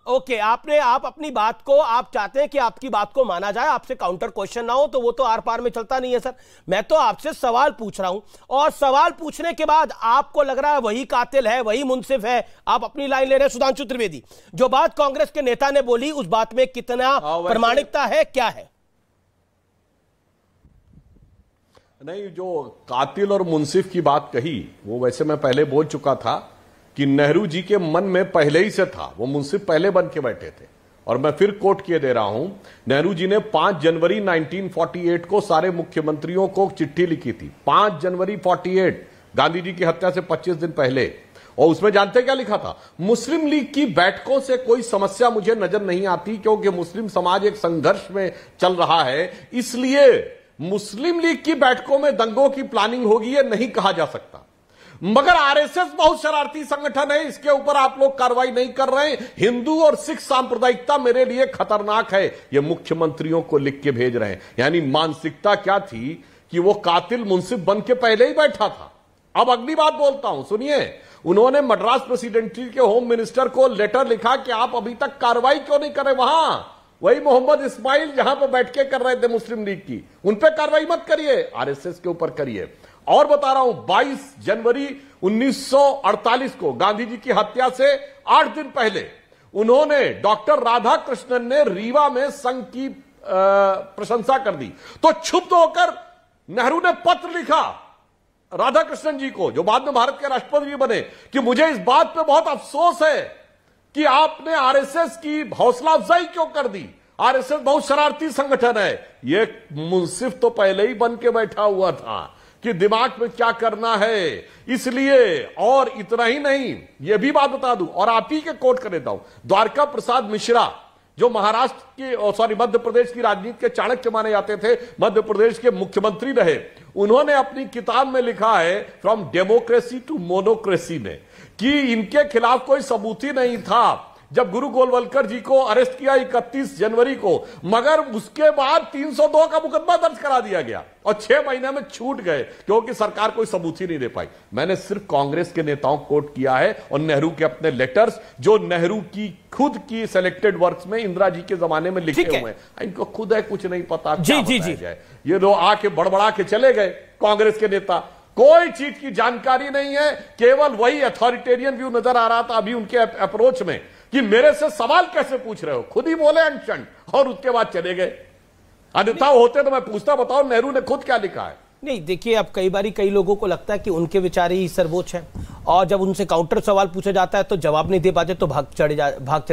Okay, आप अपनी बात को, आप चाहते हैं कि आपकी बात को माना जाए, आपसे काउंटर क्वेश्चन ना हो, तो वो तो आर पार में चलता नहीं है सर। मैं तो आपसे सवाल पूछ रहा हूं और सवाल पूछने के बाद आपको लग रहा है वही कातिल है, वही मुनसिफ है, आप अपनी लाइन ले रहे हैं। सुधांशु त्रिवेदी, जो बात कांग्रेस के नेता ने बोली उस बात में कितना प्रामाणिकता है, क्या है? नहीं, जो कातिल और मुनसिफ की बात कही वो वैसे मैं पहले बोल चुका था कि नेहरू जी के मन में पहले ही से था, वो मुंसिफ पहले बन के बैठे थे। और मैं फिर कोट किए दे रहा हूं, नेहरू जी ने 5 जनवरी 1948 को सारे मुख्यमंत्रियों को चिट्ठी लिखी थी। 5 जनवरी 48, गांधी जी की हत्या से 25 दिन पहले। और उसमें जानते क्या लिखा था? मुस्लिम लीग की बैठकों से कोई समस्या मुझे नजर नहीं आती क्योंकि मुस्लिम समाज एक संघर्ष में चल रहा है, इसलिए मुस्लिम लीग की बैठकों में दंगों की प्लानिंग होगी, यह नहीं कहा जा सकता। मगर आरएसएस बहुत शरारती संगठन है, इसके ऊपर आप लोग कार्रवाई नहीं कर रहे हैं। हिंदू और सिख सांप्रदायिकता मेरे लिए खतरनाक है, ये मुख्यमंत्रियों को लिख के भेज रहे हैं। यानी मानसिकता क्या थी कि वो कातिल मुंसिफ बन के पहले ही बैठा था। अब अगली बात बोलता हूं, सुनिए। उन्होंने मद्रास प्रेसिडेंसी के होम मिनिस्टर को लेटर लिखा कि आप अभी तक कार्रवाई क्यों नहीं कर रहे? वहां वही मोहम्मद इस्माइल जहां पर बैठ के कर रहे थे मुस्लिम लीग की, उन पर कार्रवाई मत करिए, आरएसएस के ऊपर करिए। और बता रहा हूं, 22 जनवरी 1948 को गांधी जी की हत्या से 8 दिन पहले उन्होंने, डॉक्टर राधाकृष्णन ने रीवा में संघ की प्रशंसा कर दी, तो क्षुब्ध होकर नेहरू ने पत्र लिखा राधाकृष्णन जी को, जो बाद में भारत के राष्ट्रपति भी बने, कि मुझे इस बात पे बहुत अफसोस है कि आपने आरएसएस की हौसला अफजाई क्यों कर दी। आरएसएस बहुत शरारती संगठन है। ये मुंसिफ तो पहले ही बन के बैठा हुआ था कि दिमाग में क्या करना है, इसलिए। और इतना ही नहीं, यह भी बात बता दूं और आप ही के कोट कर देता हूं, द्वारका प्रसाद मिश्रा जो महाराष्ट्र के मध्य प्रदेश की राजनीति के चाणक्य माने जाते थे, मध्य प्रदेश के मुख्यमंत्री रहे, उन्होंने अपनी किताब में लिखा है फ्रॉम डेमोक्रेसी टू मोनोक्रेसी में कि इनके खिलाफ कोई सबूत ही नहीं था जब गुरु गोलवलकर जी को अरेस्ट किया 31 जनवरी को, मगर उसके बाद 302 का मुकदमा दर्ज करा दिया गया और 6 महीने में छूट गए क्योंकि सरकार कोई सबूत ही नहीं दे पाई। मैंने सिर्फ कांग्रेस के नेताओं को कोट किया है और नेहरू के अपने लेटर्स, जो नेहरू की खुद की सिलेक्टेड वर्क्स में इंदिरा जी के जमाने में लिखे हुए हैं। इनको खुद है कुछ नहीं पता, क्या बताया जाए। ये लोग आके बड़बड़ा के चले गए कांग्रेस के नेता, कोई चीज की जानकारी नहीं है, केवल वही अथॉरिटेरियन व्यू नजर आ रहा था अभी उनके अप्रोच में कि मेरे से सवाल कैसे पूछ रहे हो, खुद ही बोले अनशन और उसके बाद चले गए। अन्यथा होते तो मैं पूछता, बताओ नेहरू ने खुद क्या लिखा है। नहीं देखिए, अब कई लोगों को लगता है कि उनके विचार ही सर्वोच्च हैं और जब उनसे काउंटर सवाल पूछा जाता है तो जवाब नहीं दे पाते तो भाग चले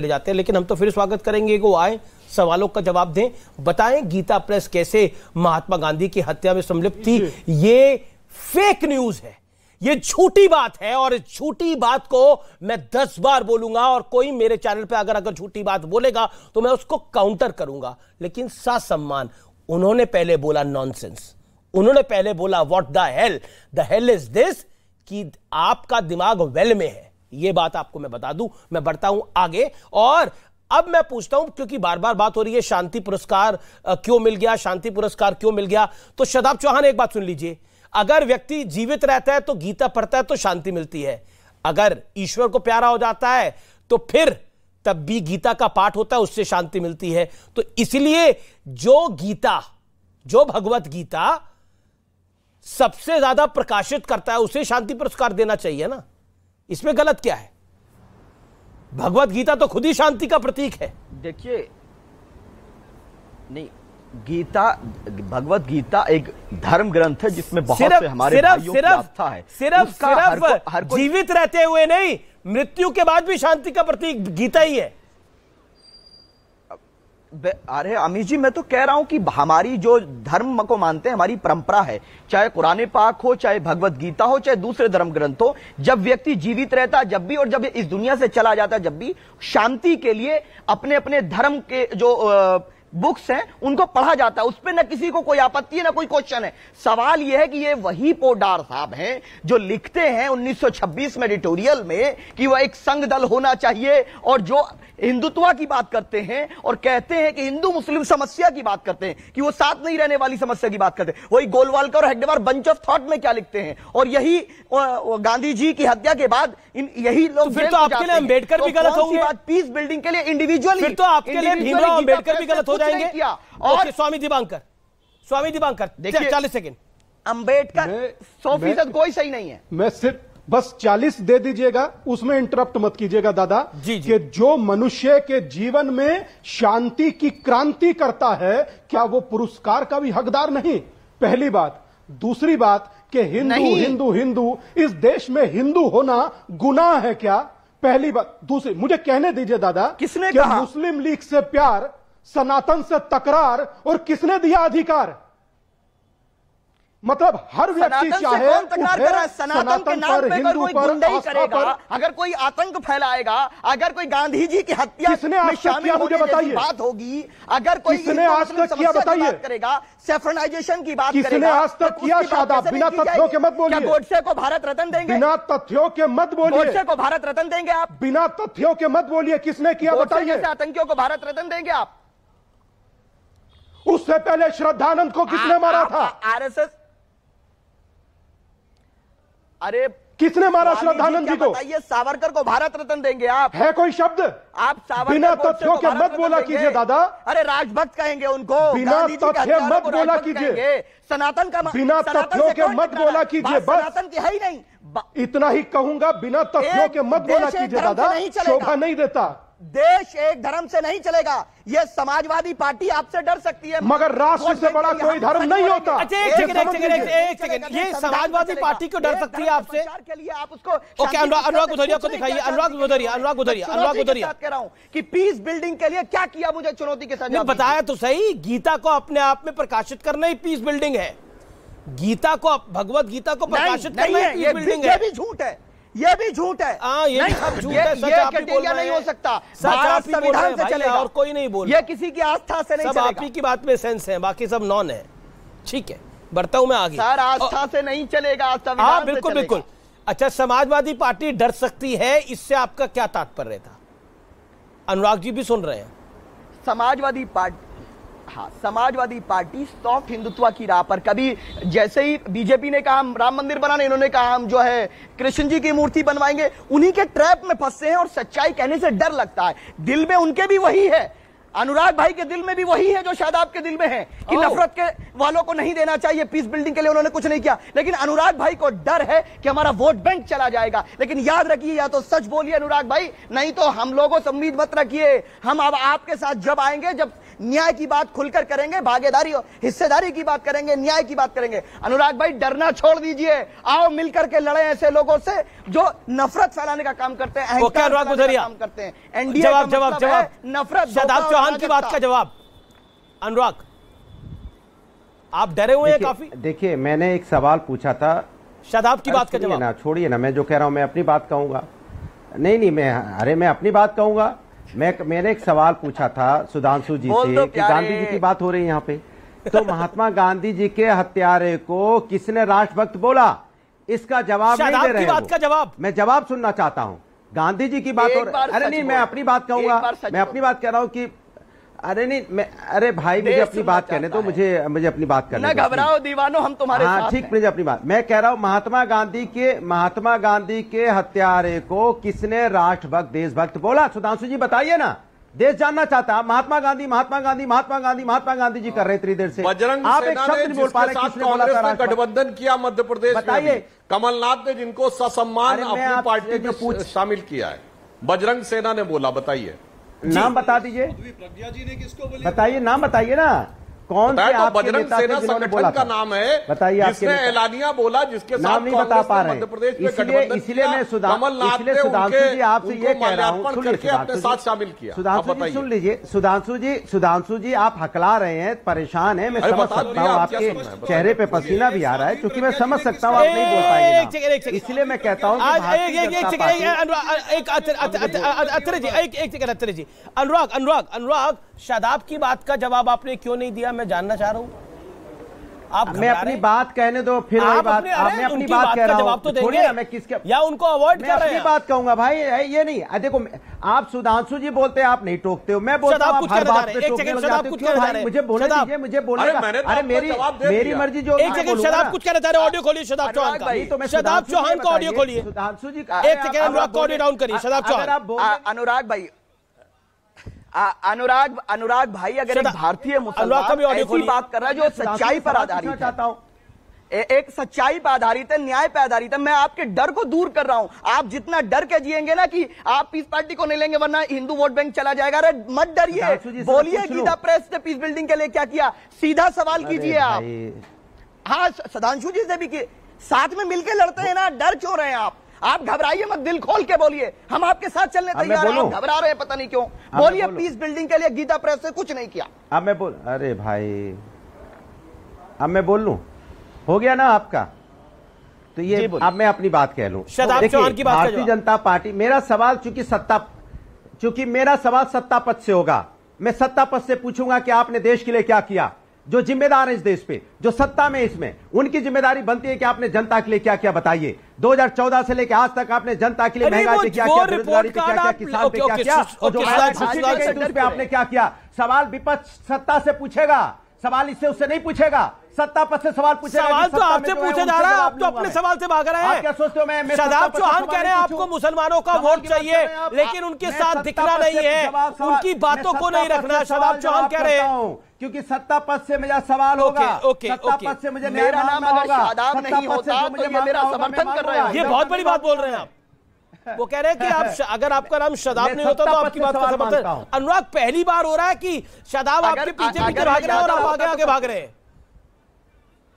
जाते हैं। लेकिन हम तो फिर स्वागत करेंगे कि वो आए, सवालों का जवाब दें, बताएं गीता प्रेस कैसे महात्मा गांधी की हत्या में सम्मिलित थी। ये फेक न्यूज है, ये झूठी बात है और इस झूठी बात को मैं 10 बार बोलूंगा और कोई मेरे चैनल पे अगर झूठी बात बोलेगा तो मैं उसको काउंटर करूंगा। लेकिन सम्मान, उन्होंने पहले बोला नॉनसेंस, उन्होंने पहले बोला what the hell is this, कि आपका दिमाग वेल में है। यह बात आपको मैं बता दूं। मैं बढ़ता हूं आगे और अब मैं पूछता हूं, क्योंकि बार बार बात हो रही है शांति पुरस्कार क्यों मिल गया, शांति पुरस्कार क्यों मिल गया। तो शादाब चौहान एक बात सुन लीजिए, अगर व्यक्ति जीवित रहता है तो गीता पढ़ता है तो शांति मिलती है, अगर ईश्वर को प्यारा हो जाता है तो फिर तब भी गीता का पाठ होता है, उससे शांति मिलती है। तो इसलिए जो भगवत गीता सबसे ज्यादा प्रकाशित करता है उसे शांति पुरस्कार देना चाहिए ना, इसमें गलत क्या है? भगवत गीता तो खुद ही शांति का प्रतीक है। देखिए, नहीं, भगवत गीता एक धर्म ग्रंथ है जिसमें बहुत से हमारे भाइयों की आस्था है। सिर्फ जीवित रहते हुए नहीं, मृत्यु के बाद भी शांति का प्रतीक गीता ही है। अरे अमीर जी, मैं तो कह रहा हूं कि हमारी जो धर्म को मानते हैं, हमारी परंपरा है, चाहे कुरान पाक हो, चाहे भगवत गीता हो, चाहे दूसरे धर्म ग्रंथ हो, जब व्यक्ति जीवित रहता है जब भी और जब इस दुनिया से चला जाता है जब भी, शांति के लिए अपने अपने धर्म के जो बुक्स हैं उनको पढ़ा जाता है, उस पर न किसी को कोई आपत्ति है, न कोई क्वेश्चन है। सवाल यह है कि ये वही पोडार साहब हैं जो लिखते हैं 1926 में एडिटोरियल में कि वह एक संघ दल होना चाहिए और जो हिंदुत्व की बात करते हैं और कहते हैं कि हिंदू मुस्लिम समस्या की बात करते हैं, कि वो साथ नहीं रहने वाली समस्या की बात करते हैं। वही गोलवालकर और हेडगेवार बंच ऑफ थॉट में क्या लिखते हैं, और यही गांधी जी की हत्या के बाद यही लोग फिर तो आपके लिए अम्बेडकर भी गलत होंगे। पीस बिल्डिंग के लिए इंडिविजुअल, फिर तो आपके लिए भीमराव अम्बेडकर भी गलत हो जाएंगे। और स्वामी दिवांकर 40 सेकंड। अंबेडकर 100% कोई सही नहीं है। मैं सिर्फ बस 40 दे दीजिएगा, उसमें इंटरप्ट मत कीजिएगा दादा। जी। कि जो मनुष्य के जीवन में शांति की क्रांति करता है, क्या वो पुरस्कार का भी हकदार नहीं? पहली बात। दूसरी बात कि हिंदू इस देश में हिंदू होना गुनाह है क्या? पहली बात। दूसरी, मुझे कहने दीजिए दादा, किसने कहा मुस्लिम लीग से प्यार, सनातन से तकरार, और किसने दिया अधिकार? मतलब हर व्यक्ति चाहे कौन तकरार कर रहा है? सनातन के नाम पे अगर कोई गुंडाई करेगा, अगर कोई आतंक फैलाएगा, अगर कोई गांधी जी की हत्या में शामिल होने जैसी बात होगी, अगर कोई किसने आज तक किया बताइए, करेगा, सेफ्रनाइजेशन की बात करेगा, किसने आज तक किया? शादाब, बिना तथ्यों के मत बोलिए। गोडसे को भारत रत्न देंगे? बिना तथ्यों के मत बोलिए। गोडसे को भारत रत्न देंगे आप? बिना तथ्यों के मत बोलिए। किसने किया बताइए? आतंकियों को भारत रत्न देंगे आप? उससे पहले श्रद्धानंद को किसने मारा था? आरएसएस। अरे किसने मारा श्रद्धानंद जी को? बताइए, सावरकर को भारत रत्न देंगे आप? है कोई शब्द? आप सावरकर बिना तथ्यों के मत बोला कीजिए दादा। अरे राजभक्त कहेंगे उनको, बिना तथ्य मत बोला कीजिए। सनातन का बिना तथ्यों के मत बोला कीजिए, बस सनातन की है ही नहीं। इतना ही कहूंगा, बिना तथ्यों के मत बोला कीजिए दादा, शोभा नहीं देता। देश एक धर्म से नहीं चलेगा। ये समाजवादी पार्टी आपसे डर सकती है, मगर राष्ट्र से बड़ा कोई धर्म नहीं होता। एक सेकंड, ये समाजवादी पार्टी क्यों डर सकती है आपसे? के लिए आप उसको ओके, अनुराग भदौरिया को दिखाइए। अनुराग भदौरिया कह रहा हूं कि पीस बिल्डिंग के लिए क्या किया, मुझे चुनौती के साथ बताया तो सही। गीता को अपने आप में प्रकाशित करना ही पीस बिल्डिंग है। गीता को, भगवत गीता को प्रकाशित करना ही पीस बिल्डिंग है। ये भी झूठ है, ये भी झूठ है। ये क्राइटेरिया नहीं हो सकता। भारत संविधान से चलेगा और कोई नहीं बोल। ये किसी की आस्था से नहीं चलेगा। सब आप ही की बात में सेंस है, बाकी सब नॉन है। ठीक है, बढ़ता हूं मैं आगे। सर आस्था से नहीं चलेगा, संविधान से बिल्कुल चलेगा। बिल्कुल। अच्छा, समाजवादी पार्टी डर सकती है, इससे आपका क्या तात्पर्य था? अनुराग जी भी सुन रहे हैं। समाजवादी पार्टी, हाँ, समाजवादी पार्टी सॉफ्ट हिंदुत्व की राह पर, कभी जैसे ही बीजेपी ने कहा हम राम मंदिर बनाने, इन्होंने कहा हम जो है कृष्ण जी की मूर्ति बनवाएंगे। उन्हीं के ट्रैप में फंसे हैं और सच्चाई कहने से डर लगता है। दिल में उनके भी वही है, अनुराग भाई के दिल में भी वही है जो शायद आपके दिल में है कि नफरत के वालों को नहीं देना चाहिए। पीस बिल्डिंग के लिए उन्होंने कुछ नहीं किया, लेकिन अनुराग भाई को डर है कि हमारा वोट बैंक चला जाएगा। लेकिन याद रखिए, या तो सच बोलिए अनुराग भाई, नहीं तो हम लोगों से उम्मीद मत रखिए। हम अब आपके साथ जब आएंगे, जब न्याय की बात खुलकर करेंगे, भागीदारी और हिस्सेदारी की बात करेंगे, न्याय की बात करेंगे। अनुराग भाई डरना छोड़ दीजिए, आओ मिलकर के लड़े ऐसे लोगों से जो नफरत फैलाने का काम करते हैं, अहंकार फैलाने का काम करते हैं। एनडीए जवाब नफरत। शादाब चौहान की बात का जवाब। अनुराग, आप डरे हुए हैं काफी। देखिए, मैंने एक सवाल पूछा था, शादाब की बात का जवाब ना छोड़िए ना, मैं जो कह रहा हूं मैं अपनी बात कहूंगा। नहीं, मैं अपनी बात कहूंगा। मैंने एक सवाल पूछा था सुधांशु जी से कि गांधी जी की बात हो रही है यहाँ पे, तो महात्मा गांधी जी के हत्यारे को किसने राष्ट्रभक्त बोला? इसका जवाब नहीं दे रहे बात का जवाब। मैं जवाब सुनना चाहता हूँ। गांधी जी की बात हो रही, अरे नहीं, मैं अपनी बात कहूंगा। मैं अपनी बात कह रहा हूँ कि अरे नहीं, अरे भाई मुझे अपनी बात कहने दो, मुझे अपनी बात करने दो। घबराओ दीवानो, हम तुम्हारे साथ हैं। ठीक, मुझे अपनी बात, मैं कह रहा हूं महात्मा गांधी के हत्यारे को किसने राष्ट्रभक्त देशभक्त बोला? सुधांशु जी बताइए ना, देश जानना चाहता है। महात्मा गांधी जी कर रहे इतनी देर से। बजरंग आप एक शब्द नहीं बोल पा रहे, किसने बोला था कांग्रेस ने गठबंधन किया मध्य प्रदेश में? बताइए। कमलनाथ ने जिनको ससम्मान अपनी पार्टी में शामिल किया है, बजरंग सेना ने बोला। बताइए, नाम बता दीजिए। प्रज्ञा जी ने किसको बोला? बताइए, नाम बताइए ना, कौन से आपके बजरंग नेता सेना थे जिन्होंने बोला संगठन का नाम है? बताइए, जिसने ऐलानिया बोला, जिसके साथ नाम नहीं बता पा रहे, मध्य प्रदेश में इसलिए मैं सुधांशु जी आपसे ये कह रहा हूँ, सुनिए, अपने साथ शामिल किया। सुधांशु जी सुन लीजिए, सुधांशु जी आप हकला रहे हैं, परेशान है, मैं समझ सकता हूँ, आपके चेहरे पे पसीना भी आ रहा है, क्योंकि मैं समझ सकता हूँ आप नहीं बोल पाएंगे, इसलिए मैं कहता हूँ अनुराग, शादाब की बात का जवाब आपने क्यों नहीं दिया, मैं जानना चाह रहा हूं। मैं अपनी बात कहने दो, फिर वही बात। मैं अपनी बात कह रहा हूं, तो छोड़िए ना, मैं किसके या उनको अवॉइड कर रहे हैं। अपनी बात कहूंगा भाई, ये नहीं। देखो, आप सुधांशु जी बोलते हैं, आप नहीं टोकते हो, मैं बोलता हूं हर बात पे टोकने लग जाते हो। क्यों भाई, मुझे बोलने दीजिए, मुझे बोलने। अरे मेरी मर्जी जो। एक सेकंड, शादाब कुछ कहना चाह रहे, ऑडियो खोलिए शादाब चौहान का। शादाब चौहान का ऑडियो खोलिए। सुधांशु जी, एक सेकंड, अनुराग को ऑडियो डाउन करिए। शादाब चौहान। अनुराग भाई, अनुराग भाई, अगर एक भारतीय मुसलमान ऐसी बात कर रहा है जो सच्चाई पर आधारित है, एक सच्चाई पर आधारित है, न्याय पर आधारित है, मैं आपके डर को दूर कर रहा हूं। आप जितना डर के जिएंगे ना कि आप पीस पार्टी को नहीं लेंगे वरना हिंदू वोट बैंक चला जाएगा, अरे मत डरिए, बोलिए गीता प्रेस ने पीस बिल्डिंग के लिए क्या किया, सीधा सवाल कीजिए आप। हाँ, सुधांशु जी से भी साथ में मिलकर लड़ते हैं ना, डर क्यों रहे हैं आप घबराइए मत, दिल खोल के बोलिए, हम आपके साथ चलने तैयार हैं। आप घबरा रहे हैं पता नहीं क्यों। बोलिए, पीस बिल्डिंग के लिए गीता प्रेस से कुछ नहीं किया। अब मैं बोल, अरे भाई, अब मैं बोल लूं, हो गया ना आपका, तो ये अब मैं अपनी बात कह लूं। देखिए, भारतीय जनता पार्टी, मेरा सवाल चूंकि मेरा सवाल सत्ता पद से होगा, मैं सत्ता पद से पूछूंगा कि आपने देश के लिए क्या किया। जो जिम्मेदार है इस देश पे, जो सत्ता में, इसमें उनकी जिम्मेदारी बनती है कि आपने जनता के लिए क्या किया बताइए। 2014 से लेकर आज तक आपने जनता के लिए महंगाई पे क्या किया, बेरोजगारी पे क्या किया, किसान पे क्या किया, और जो पे आपने क्या किया। सवाल विपक्ष सत्ता से पूछेगा, सवाल इससे उससे नहीं पूछेगा, सत्ता पद से सवाल पूछेगा। सवाल तो आपसे पूछा जा रहा है, आप तो अपने सवाल से भाग रहे हैं। क्या सोचते हो? मैं शादाब चौहान कह रहे हैं आपको मुसलमानों का वोट चाहिए, लेकिन उनके साथ दिखना नहीं है, उनकी बातों को नहीं रखना। शादाब चौहान कह रहे हैं क्योंकि सत्ता पद से मेरा सवाल होगा, सत्ता पद से मुझे मेरा नाम अगर शादाब नहीं होता तो ये मेरा समर्थन कर रहे हो। ये बहुत बड़ी बात बोल रहे हैं आप। वो कह रहे हैं कि आप अगर आपका नाम शादाब नहीं होता तो आपकी बात का समर्थन। अनुराग, पहली बार हो रहा है कि शादाब आपके पीछे पीछे भाग रहे हैं और आप आगे आगे भाग रहे हैं।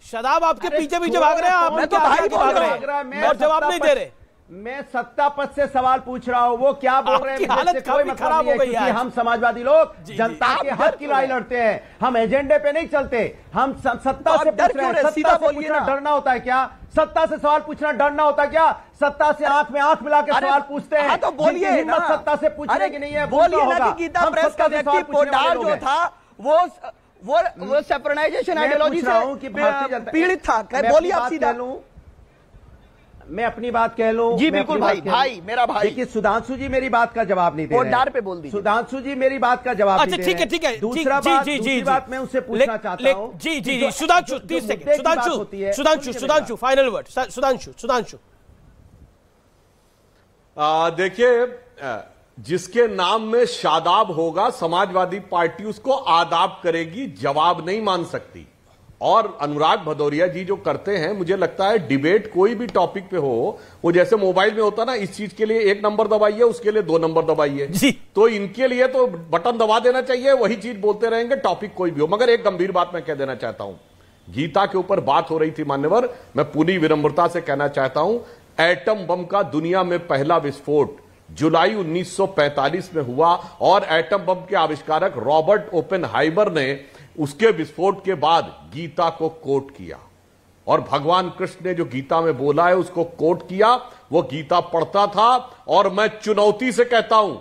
शादाब आपके पीछे पीछे भाग रहे हैं, आप उनके आगे आगे भाग रहे हैं और जवाब नहीं दे रहे। मैं सत्ता पद से सवाल पूछ रहा हूं, वो क्या बोल रहे हैं हालत कोई मतलब नहीं है, क्योंकि हम समाजवादी लोग जनता के हक की लड़ाई लड़ते हैं, हम एजेंडे पे नहीं चलते, हम सत्ता से पूछ रहे हैं। सत्ता से पूछना डरना होता है क्या? सत्ता से सवाल पूछना डरना होता है क्या? सत्ता से आंख में आंख मिला के सवाल पूछते हैं, तो बोलिए हिम्मत सत्ता से पूछने की नहीं है। बोलिए ना कि गीता प्रेस का व्यक्ति पोडार जो था वो सेपरेटाइजेशन आइडियोलॉजी से पीड़ित था। बोलिए आप सीधा। मैं अपनी बात कह लूं। जी बिल्कुल भाई मेरा भाई। देखिए सुधांशु जी मेरी बात का जवाब नहीं दे रहे हैं। पे बोल दीजिए। सुधांशु जी मेरी बात का जवाब नहीं दे रहे हैं। ठीक है। दूसरा बात मैं उनसे पूछना चाहता हूं। जी Sudhanshu 30 second. Sudhanshu final word. Sudhanshu देखिए, जिसके नाम में शादाब होगा समाजवादी पार्टी उसको आदाब करेगी, जवाब नहीं मान सकती। और अनुराग भदौरिया जी जो करते हैं, मुझे लगता है डिबेट कोई भी टॉपिक पे हो, वो जैसे मोबाइल में होता ना, इस चीज के लिए 1 नंबर दबाइए, उसके लिए 2 नंबर दबाइए। तो इनके लिए तो बटन दबा देना चाहिए, वही चीज बोलते रहेंगे, टॉपिक कोई भी हो। मगर एक गंभीर बात मैं कह देना चाहता हूं, गीता के ऊपर बात हो रही थी मान्यवर, मैं पूरी विनम्रता से कहना चाहता हूं, एटम बम का दुनिया में पहला विस्फोट जुलाई 1945 में हुआ और एटम बम के आविष्कारक रॉबर्ट ओपेनहाइमर ने उसके विस्फोट के बाद गीता को कोट किया और भगवान कृष्ण ने जो गीता में बोला है उसको कोट किया। वो गीता पढ़ता था और मैं चुनौती से कहता हूं,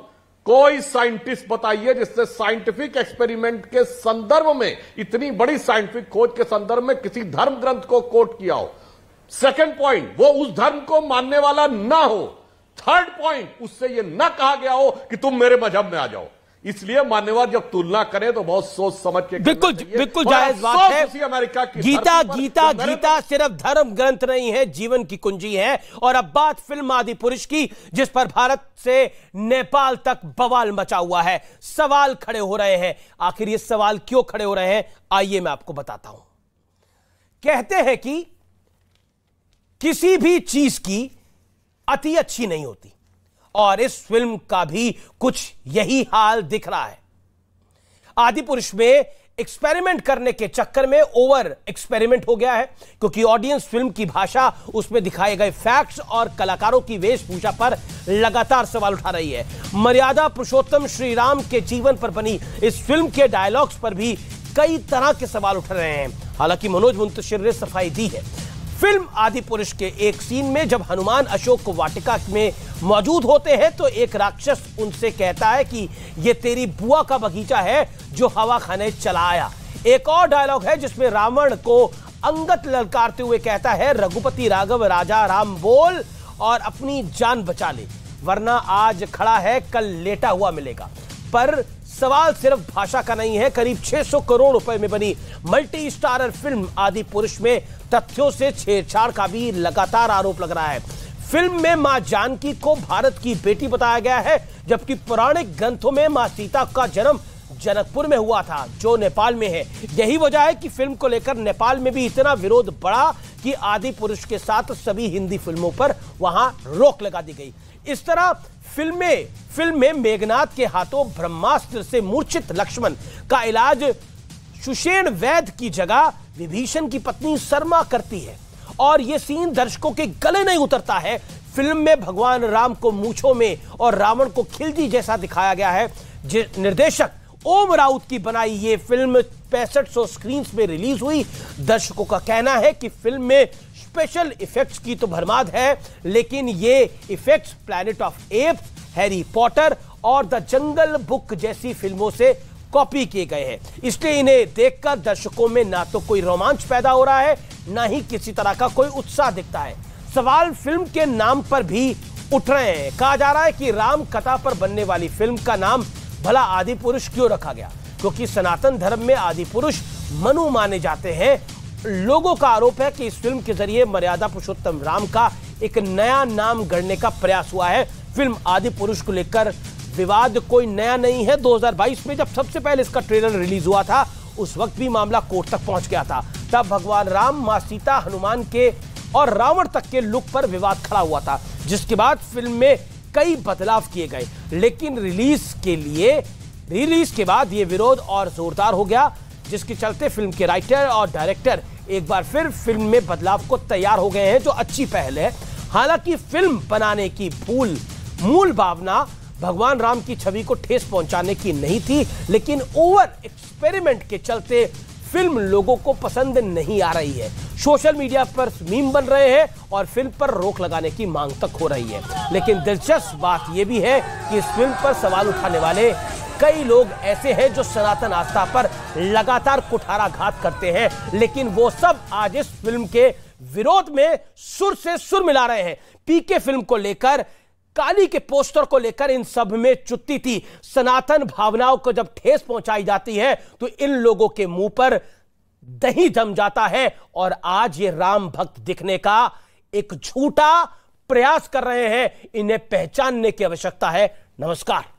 कोई साइंटिस्ट बताइए जिसने साइंटिफिक एक्सपेरिमेंट के संदर्भ में, इतनी बड़ी साइंटिफिक खोज के संदर्भ में किसी धर्म ग्रंथ को कोट किया हो। सेकंड पॉइंट, वो उस धर्म को मानने वाला ना हो। थर्ड पॉइंट, उससे ये ना कहा गया हो कि तुम मेरे मजहब में आ जाओ। इसलिए मान्यवर जब तुलना करें तो बहुत सोच समझ के बिल्कुल जायज बात है। अमेरिका की गीता सिर्फ धर्म ग्रंथ नहीं है, जीवन की कुंजी है। और अब बात फिल्म आदि पुरुष की, जिस पर भारत से नेपाल तक बवाल मचा हुआ है। सवाल खड़े हो रहे हैं। आखिर ये सवाल क्यों खड़े हो रहे हैं, आइए मैं आपको बताता हूं। कहते हैं कि किसी भी चीज की अति अच्छी नहीं होती और इस फिल्म का भी कुछ यही हाल दिख रहा है। आदि पुरुष में एक्सपेरिमेंट करने के चक्कर में ओवर एक्सपेरिमेंट हो गया है, क्योंकि ऑडियंस फिल्म की भाषा, उसमें दिखाए गए फैक्ट्स और कलाकारों की वेशभूषा पर लगातार सवाल उठा रही है। मर्यादा पुरुषोत्तम श्री राम के जीवन पर बनी इस फिल्म के डायलॉग्स पर भी कई तरह के सवाल उठ रहे हैं। हालांकि मनोज मुंतशिर ने सफाई दी है। फिल्म आदि पुरुष के एक सीन में जब हनुमान अशोक वाटिका में मौजूद होते हैं तो एक राक्षस उनसे कहता है कि ये तेरी बुआ का बगीचा है जो हवा खाने चला आया। एक और डायलॉग है जिसमें रावण को अंगद ललकारते हुए कहता है, रघुपति राघव राजा राम बोल और अपनी जान बचा ले, वरना आज खड़ा है कल लेटा हुआ मिलेगा। पर सवाल सिर्फ भाषा का नहीं है। करीब 600 करोड़ रुपए में बनी मल्टी स्टारर फिल्म आदि पुरुष में तथ्यों से छेड़छाड़ का भी लगातार आरोप लग रहा है। फिल्म में मां जानकी को भारत की बेटी बताया गया है, जबकि पौराणिक ग्रंथों में मां सीता का जन्म जनकपुर में हुआ था, जो नेपाल में है। यही वजह है कि फिल्म को लेकर नेपाल में भी इतना विरोध बढ़ा कि आदि पुरुष के साथ सभी हिंदी फिल्मों पर वहां रोक लगा दी गई। इस तरह फिल्म में मेघनाथ के हाथों ब्रह्मास्त्र से मूर्छित लक्ष्मण का इलाज सुषेण वैद्य की जगह विभीषण की पत्नी शर्मा करती है और यह सीन दर्शकों के गले नहीं उतरता है। फिल्म में भगवान राम को मूंछों में और रावण को खिलजी जैसा दिखाया गया है। निर्देशक ओम राउत की बनाई ये फिल्म 6500 स्क्रीन में रिलीज हुई। दर्शकों का कहना है कि फिल्म में स्पेशल इफेक्ट्स की तो भरमार है, लेकिन ये effects planet of apps, Harry Potter और द जंगल बुक जैसी फिल्मों से कॉपी किए गए हैं। इसलिए इन्हें देखकर दर्शकों में ना तो कोई रोमांच पैदा हो रहा है, ना ही किसी तरह का कोई उत्साह दिखता है। सवाल फिल्म के नाम पर भी उठ रहे हैं। कहा जा रहा है कि राम कथा पर बनने वाली फिल्म का नाम भला आदि पुरुष क्यों रखा गया, क्योंकि सनातन धर्म में आदि पुरुष मनु माने जाते हैं। लोगों का आरोप है कि इस फिल्म के जरिए मर्यादा पुरुषोत्तम राम का एक नया नाम गढ़ने का प्रयास हुआ है। फिल्म आदि पुरुष को लेकर विवाद कोई नया नहीं है। 2022 में जब सबसे पहले इसका ट्रेलर रिलीज हुआ था, उस वक्त भी मामला कोर्ट तक पहुंच गया था। तब भगवान राम, मां सीता, हनुमान के और रावण तक के लुक पर विवाद खड़ा हुआ था, जिसके बाद फिल्म में कई बदलाव किए गए, लेकिन रिलीज के बाद यह विरोध और जोरदार हो गया, जिसके चलते फिल्म के राइटर और डायरेक्टर एक बार फिर फिल्म में बदलाव को तैयार हो गए हैं, जो अच्छी पहल है। हालांकि फिल्म बनाने की मूल भावना भगवान राम की छवि को ठेस पहुंचाने की नहीं थी, लेकिन ओवर एक्सपेरिमेंट के चलते फिल्म लोगों को पसंद नहीं आ रही है। सोशल मीडिया पर मीम बन रहे हैं और फिल्म पर रोक लगाने की मांग तक हो रही है। लेकिन दिलचस्प बात यह भी है कि इस फिल्म पर सवाल उठाने वाले कई लोग ऐसे हैं जो सनातन आस्था पर लगातार कुठाराघात करते हैं, लेकिन वो सब आज इस फिल्म के विरोध में सुर से सुर मिला रहे हैं। पीके फिल्म को लेकर, काली के पोस्टर को लेकर इन सब में चुत्ती थी। सनातन भावनाओं को जब ठेस पहुंचाई जाती है तो इन लोगों के मुंह पर दही जम जाता है और आज ये राम भक्त दिखने का एक झूठा प्रयास कर रहे हैं। इन्हें पहचानने की आवश्यकता है। नमस्कार।